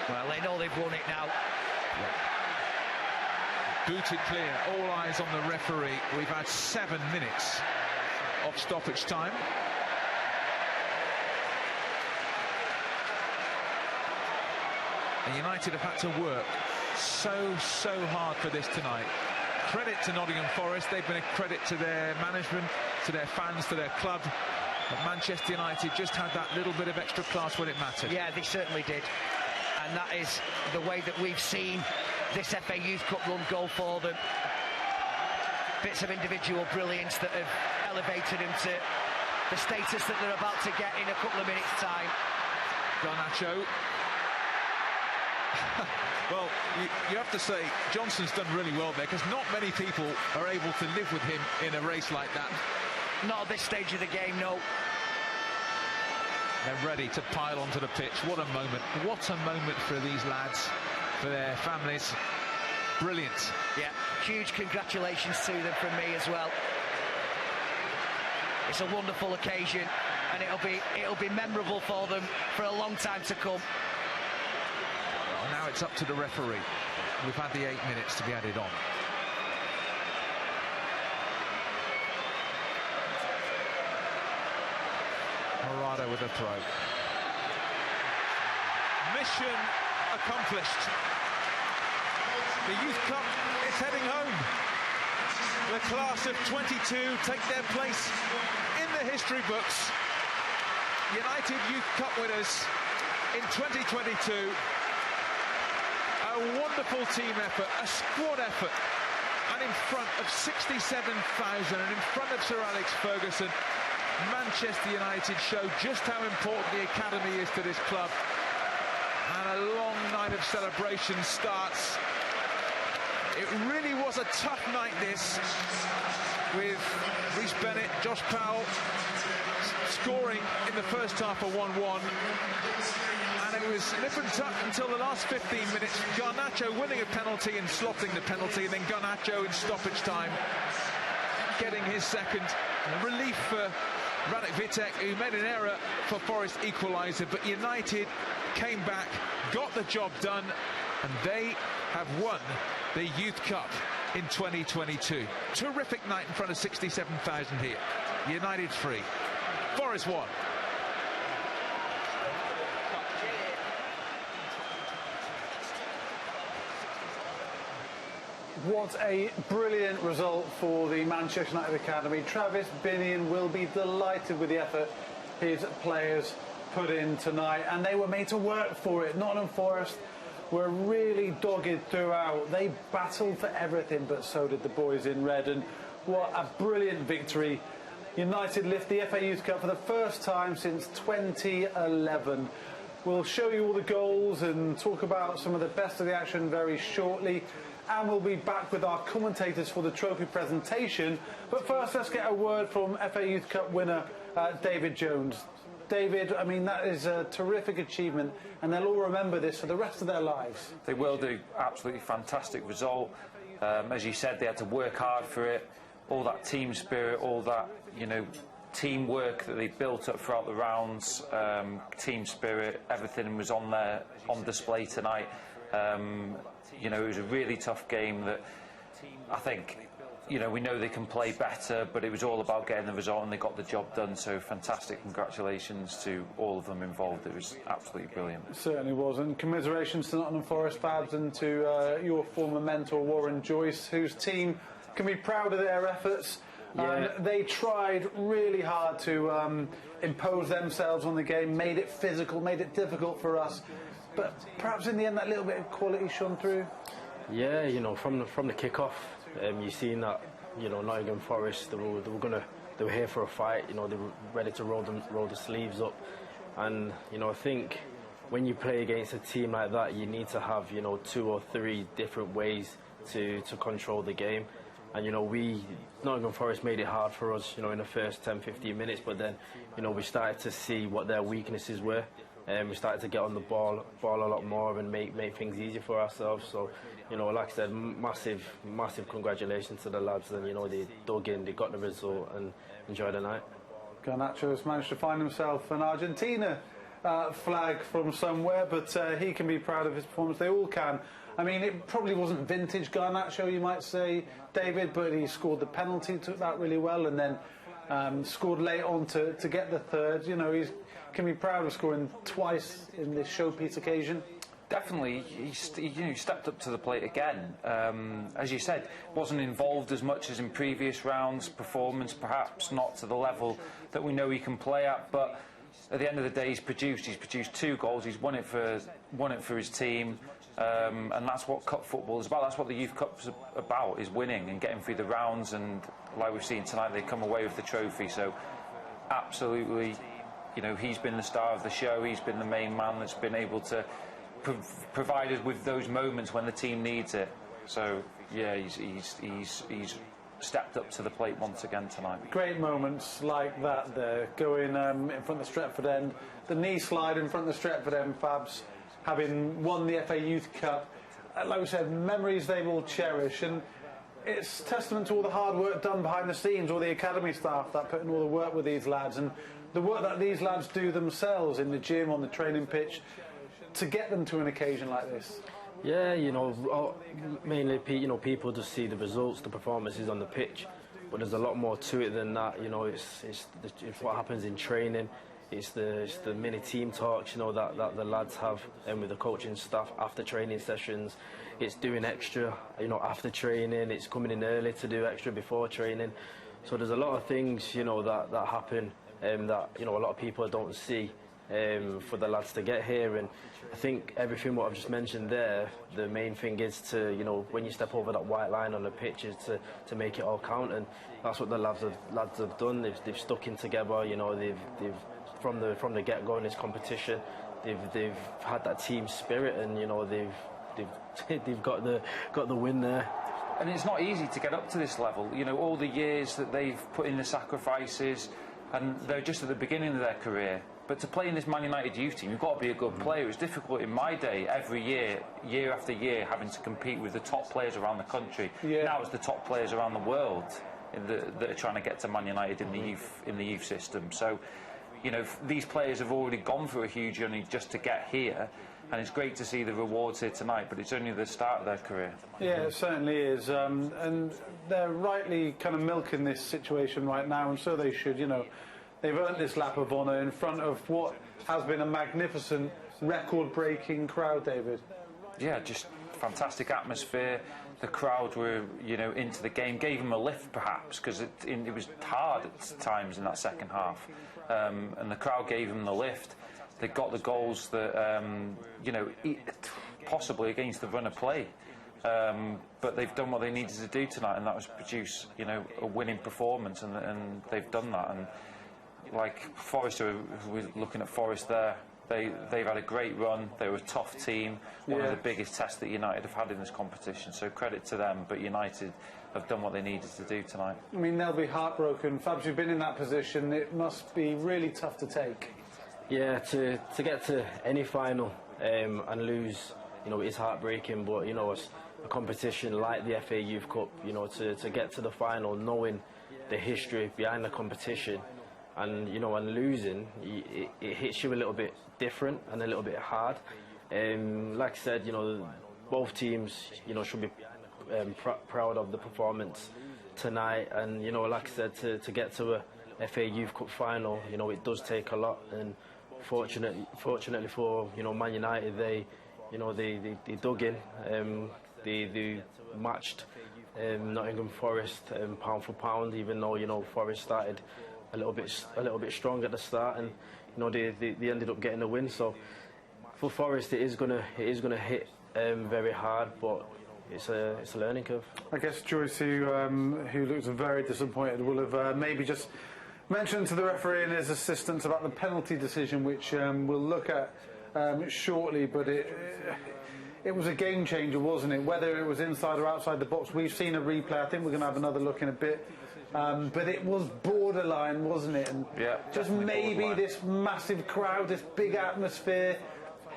Well, they know they've won it now. Booted clear, all eyes on the referee. We've had 7 minutes of stoppage time. And United have had to work so hard for this tonight. Credit to Nottingham Forest. They've been a credit to their management, to their fans, to their club. But Manchester United just had that little bit of extra class when it mattered. Yeah, they certainly did. And that is the way that we've seen this FA Youth Cup run go for them. Bits of individual brilliance that have elevated them to the status that they're about to get in a couple of minutes' time. Garnacho. Well, you have to say Johnson's done really well there, because not many people are able to live with him in a race like that. Not at this stage of the game, no. They're ready to pile onto the pitch. What a moment. What a moment for these lads, for their families. Brilliant. Yeah, huge congratulations to them from me as well. It's a wonderful occasion, and it'll be memorable for them for a long time to come. Now it's up to the referee. We've had the 8 minutes to be added on. Morado with a throw. Mission accomplished. The Youth Cup is heading home. The class of 22 take their place in the history books. United Youth Cup winners in 2022. A wonderful team effort, a squad effort, and in front of 67,000 and in front of Sir Alex Ferguson, Manchester United show just how important the academy is to this club. And a long night of celebration starts. It really was a tough night, this, with Reece Bennett, Josh Powell scoring in the first half of 1-1. And it was nip and tuck until the last 15 minutes. Garnacho winning a penalty and slotting the penalty, and then Garnacho in stoppage time getting his second. Relief for Radek Vitek, who made an error for Forrest equaliser, but United came back, got the job done, and they have won the Youth Cup in 2022. Terrific night in front of 67,000 here. United 3, Forest 1. What a brilliant result for the Manchester United Academy. Travis Binion will be delighted with the effort his players put in tonight, and they were made to work for it. Nottingham Forest were really dogged throughout. They battled for everything, but so did the boys in red, and what a brilliant victory. United lift the FA Youth Cup for the first time since 2011. We'll show you all the goals and talk about some of the best of the action very shortly. And we'll be back with our commentators for the trophy presentation. But first, let's get a word from FA Youth Cup winner David Jones. David, I mean, that is a terrific achievement, and they'll all remember this for the rest of their lives. They will do. Absolutely fantastic result. As you said, they had to work hard for it. All that team spirit, all that, you know, teamwork that they built up throughout the rounds, team spirit, everything was on display tonight. You know, it was a really tough game that I think, you know, we know they can play better, but it was all about getting the result, and they got the job done. So fantastic congratulations to all of them involved. It was absolutely brilliant. It certainly was, and commiserations to Nottingham Forest, Fabs, and to your former mentor Warren Joyce, whose team can be proud of their efforts. Yeah. They tried really hard to impose themselves on the game, made it physical, made it difficult for us. But perhaps in the end that little bit of quality shone through. Yeah, you know, from the kickoff, you've seen that, you know, Nottingham Forest, they were here for a fight. You know, they were ready to roll the sleeves up, and you know, I think when you play against a team like that, you need to have, you know, 2 or 3 different ways to control the game. And you know, Nottingham Forest made it hard for us, you know, in the first 10-15 minutes. But then, you know, we started to see what their weaknesses were. We started to get on the ball a lot more and make things easier for ourselves. So, you know, like I said, massive congratulations to the lads. And, you know, they dug in, they got the result and enjoyed the night. Garnacho has managed to find himself an Argentina flag from somewhere, but he can be proud of his performance. They all can. I mean, it probably wasn't vintage Garnacho, you might say, David, but he scored the penalty, took that really well, and then scored late on to get the third. You know, he's can be proud of scoring twice in this showpiece occasion. Definitely, he stepped up to the plate again. As you said, wasn't involved as much as in previous rounds. Performance perhaps not to the level that we know he can play at, but at the end of the day, he's produced 2 goals. He's won it for his team, and that's what cup football is about. That's what the Youth Cup's about, is winning and getting through the rounds. And like we've seen tonight, they come away with the trophy. So absolutely, you know, he's been the star of the show. He's been the main man that's been able to provide us with those moments when the team needs it. So yeah, he's stepped up to the plate once again tonight. Great moments like that there, going in front of the Stretford end, the knee slide in front of the Stretford end, Fabs, having won the FA Youth Cup. Like we said, memories they will cherish, and it's testament to all the hard work done behind the scenes, all the academy staff that put in all the work with these lads, and the work that these lads do themselves in the gym, on the training pitch, to get them to an occasion like this. Yeah, you know, mainly, you know, people just see the results, the performances on the pitch, but there's a lot more to it than that. You know, it's what happens in training. It's the mini team talks, you know, that the lads have with the coaching staff after training sessions. It's doing extra, you know, after training. It's coming in early to do extra before training. So there's a lot of things, you know, that happen that, you know, a lot of people don't see. for the lads to get here. And I think everything what I've just mentioned there, the main thing is to, you know, when you step over that white line on the pitch, is to make it all count, and that's what the lads have done. They've stuck in together. You know, they've from the get-go in this competition, they've had that team spirit, and you know they've got the win there. And it's not easy to get up to this level. You know, all the years that they've put in the sacrifices, and they're just at the beginning of their career. But to play in this Man United youth team, you've got to be a good player. It was difficult in my day, every year, year after year, having to compete with the top players around the country. Yeah. Now it's the top players around the world that are trying to get to Man United in the youth system. So, you know, these players have already gone through a huge journey just to get here. And it's great to see the rewards here tonight, but it's only the start of their career. Yeah, it certainly is. And they're rightly kind of milking this situation right now, and so they should. You know, they've earned this lap of honour in front of what has been a magnificent, record-breaking crowd, David. Yeah, just fantastic atmosphere. The crowd were, you know, into the game, gave them a lift perhaps, because it was hard at times in that second half. And the crowd gave them the lift. They got the goals that, you know, possibly against the run of play. But they've done what they needed to do tonight, and that was produce, you know, a winning performance, and they've done that. And like Forrest, we're looking at Forrest there, they've had a great run. They were a tough team, one of the biggest tests that United have had in this competition. So credit to them, but United have done what they needed to do tonight. I mean, they'll be heartbroken. Fabs, you've been in that position. It must be really tough to take. Yeah, to get to any final and lose, you know, it's heartbreaking. But you know, it's a competition like the FA Youth Cup. You know, to get to the final, knowing the history behind the competition, and you know, and losing, it hits you a little bit different and a little bit hard. Like I said, you know, both teams, you know, should be proud of the performance tonight. And you know, like I said, to get to a FA Youth Cup final, you know, it does take a lot. And fortunately for, you know, Man United, they dug in. They matched Nottingham Forest pound for pound, even though, you know, Forest started a little bit strong at the start, and you know they ended up getting the win. So for Forest, it is gonna hit very hard, but it's a learning curve. I guess Joyce, who looks very disappointed, will have maybe just mentioned to the referee and his assistants about the penalty decision, which we'll look at shortly. But it was a game changer, wasn't it? Whether it was inside or outside the box, we've seen a replay. I think we're going to have another look in a bit. But it was borderline, wasn't it? And yeah, just maybe borderline. This massive crowd, this big atmosphere,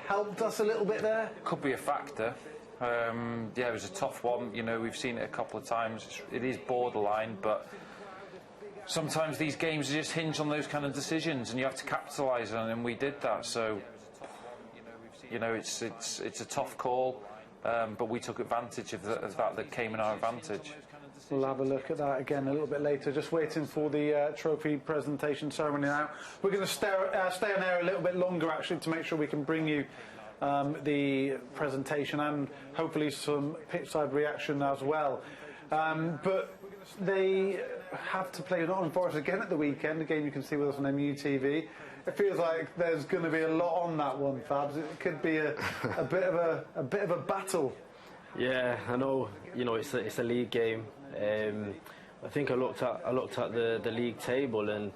helped us a little bit there. Could be a factor. Yeah, it was a tough one. You know, we've seen it a couple of times. It is borderline, but sometimes these games just hinge on those kind of decisions, and you have to capitalise on them, and we did that. So, you know, it's a tough call, but we took advantage of that came in our advantage. We'll have a look at that again a little bit later. Just waiting for the trophy presentation ceremony now. We're going to stay on air a little bit longer, actually, to make sure we can bring you the presentation and hopefully some pitchside reaction as well. But they have to play Nottingham Forest again at the weekend, a game you can see with us on MUTV. It feels like there's going to be a lot on that one, Fabs. It could be a bit of a battle. Yeah, I know. You know, it's a league game. I think I looked at the league table, and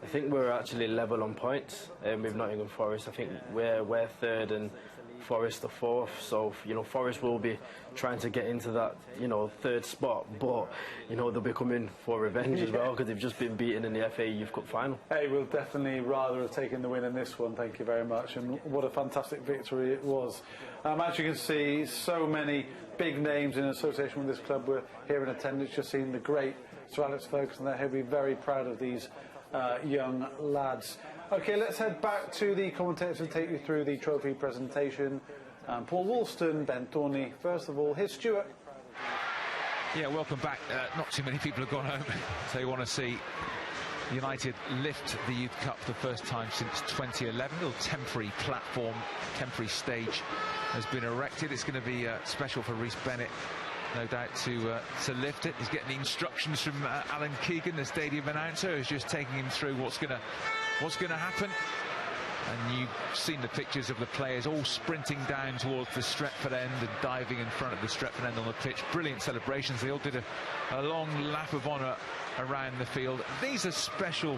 I think we're actually level on points with Nottingham Forest. I think we're third and Forest are fourth. So you know, Forest will be trying to get into that, you know, third spot, but you know, they'll be coming for revenge as well, because they've just been beaten in the FA Youth Cup final. Hey, we'll definitely rather have taken the win in this one. Thank you very much, and what a fantastic victory it was. As you can see, so many big names in association with this club were here in attendance. Just seeing the great Sir Alex Ferguson there. He'll be very proud of these young lads. Okay, let's head back to the commentators and take you through the trophy presentation. Paul Woolston, Ben Thorney. First of all, here's Stuart. Yeah, welcome back. Not too many people have gone home, so you want to see United lift the Youth Cup for the first time since 2011. A little temporary platform, temporary stage has been erected. It's going to be special for Rhys Bennett, no doubt, to lift it. He's getting the instructions from Alan Keegan, the stadium announcer, who's just taking him through what's going to happen. And you've seen the pictures of the players all sprinting down towards the Stretford end and diving in front of the Stretford end on the pitch. Brilliant celebrations. They all did a long lap of honour around the field. These are special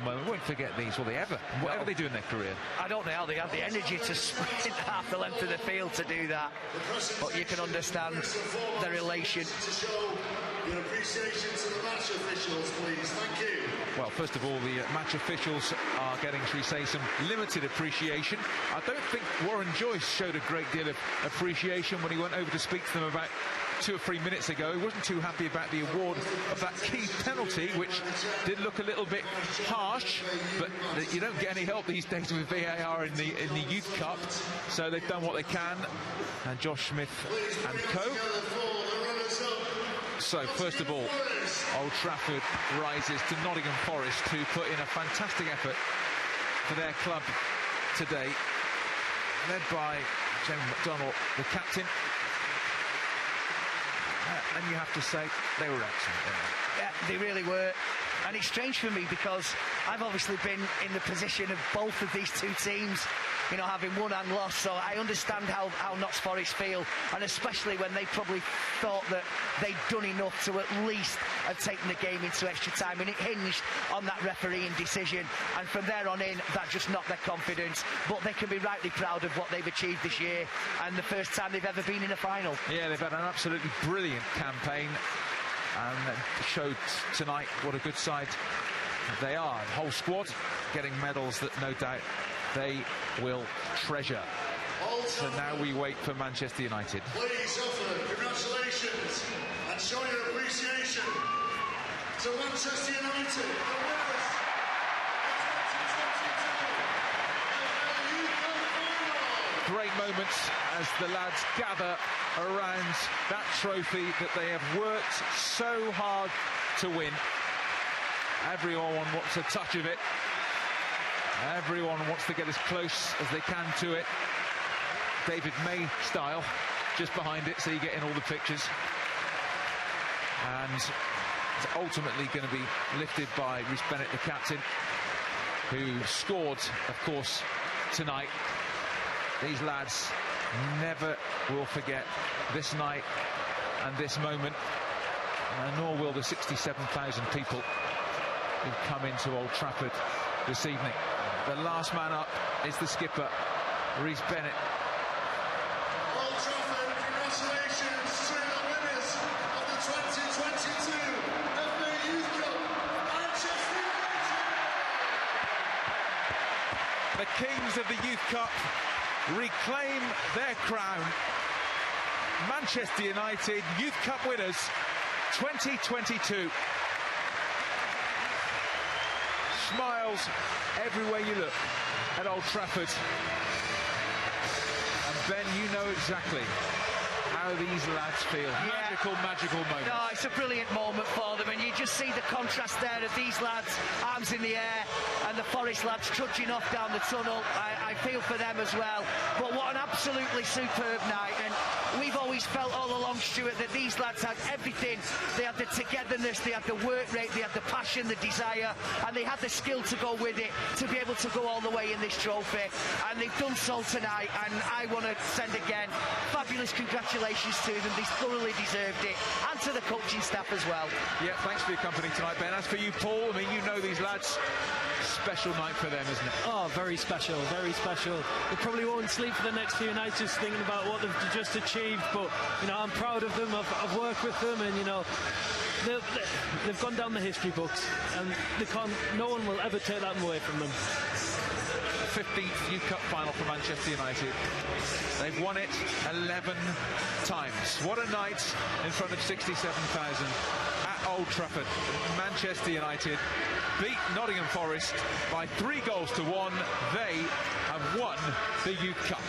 moments. We won't forget these, will they ever? Whatever they do in their career. I don't know how they have the energy to sprint half the length of the field to do that, but you can understand their elation. Your appreciation to the match officials, please. Thank you. Well, first of all, the match officials are getting, shall we say, some limited appreciation. I don't think Warren Joyce showed a great deal of appreciation when he went over to speak to them about 2 or 3 minutes ago. He wasn't too happy about the award of that key penalty, which did look a little bit harsh, but you don't get any help these days with VAR in the Youth Cup, so they've done what they can. And Josh Smith and co. So, first of all, Old Trafford rises to Nottingham Forest, who put in a fantastic effort for their club today, led by Jamie McDonald, the captain. And you have to say, they were excellent. Yeah, they really were. And it's strange for me because I've obviously been in the position of both of these two teams, you know, having won and lost, so I understand how Notts Forest feel, and especially when they probably thought that they'd done enough to at least have taken the game into extra time, and it hinged on that refereeing decision, and from there on in, that just knocked their confidence. But they can be rightly proud of what they've achieved this year, and the first time they've ever been in a final. Yeah, they've had an absolutely brilliant campaign, and showed tonight what a good side they are. The whole squad getting medals that no doubt they will treasure. So now we wait for Manchester United. Please offer congratulations and show your appreciation to Manchester United, the winners of 2022. Great moments as the lads gather around that trophy that they have worked so hard to win. Everyone wants a touch of it. Everyone wants to get as close as they can to it. David May style, just behind it, so you get in all the pictures. And it's ultimately going to be lifted by Rhys Bennett, the captain, who scored, of course, tonight. These lads never will forget this night and this moment, nor will the 67,000 people who've come into Old Trafford this evening. The last man up is the skipper, Rhys Bennett. Old Trafford, congratulations to the winners of the 2022 FA Youth Cup, Manchester United. The kings of the Youth Cup reclaim their crown. Manchester United Youth Cup winners 2022. Smiles everywhere you look at Old Trafford. And Ben, you know exactly how these lads feel. Yeah. Magical moment. No, it's a brilliant moment for them, and you just see the contrast there of these lads, arms in the air, and the Forest lads trudging off down the tunnel. I feel for them as well. But what an absolutely superb night, and we've always felt all along, Stuart, that these lads had everything. They had the togetherness, they had the work rate, they had the passion, the desire, and they had the skill to go with it, to be able to go all the way in this trophy. And they've done so tonight, and I want to send again fabulous congratulations to them. They thoroughly deserved it, and to the coaching staff as well. Yeah, thanks for your company tonight, Ben. As for you, Paul, I mean, you know these lads. Special night for them, isn't it? Oh, very special, very special. They probably won't sleep for the next few nights just thinking about what they've just achieved, but, you know, I'm proud of them. I've worked with them, and, you know, they've gone down the history books, and no one will ever take that away from them. 15th Youth Cup final for Manchester United. They've won it 11 times. What a night in front of 67,000 at Old Trafford. Manchester United beat Nottingham Forest by 3 goals to 1. They have won the Youth Cup.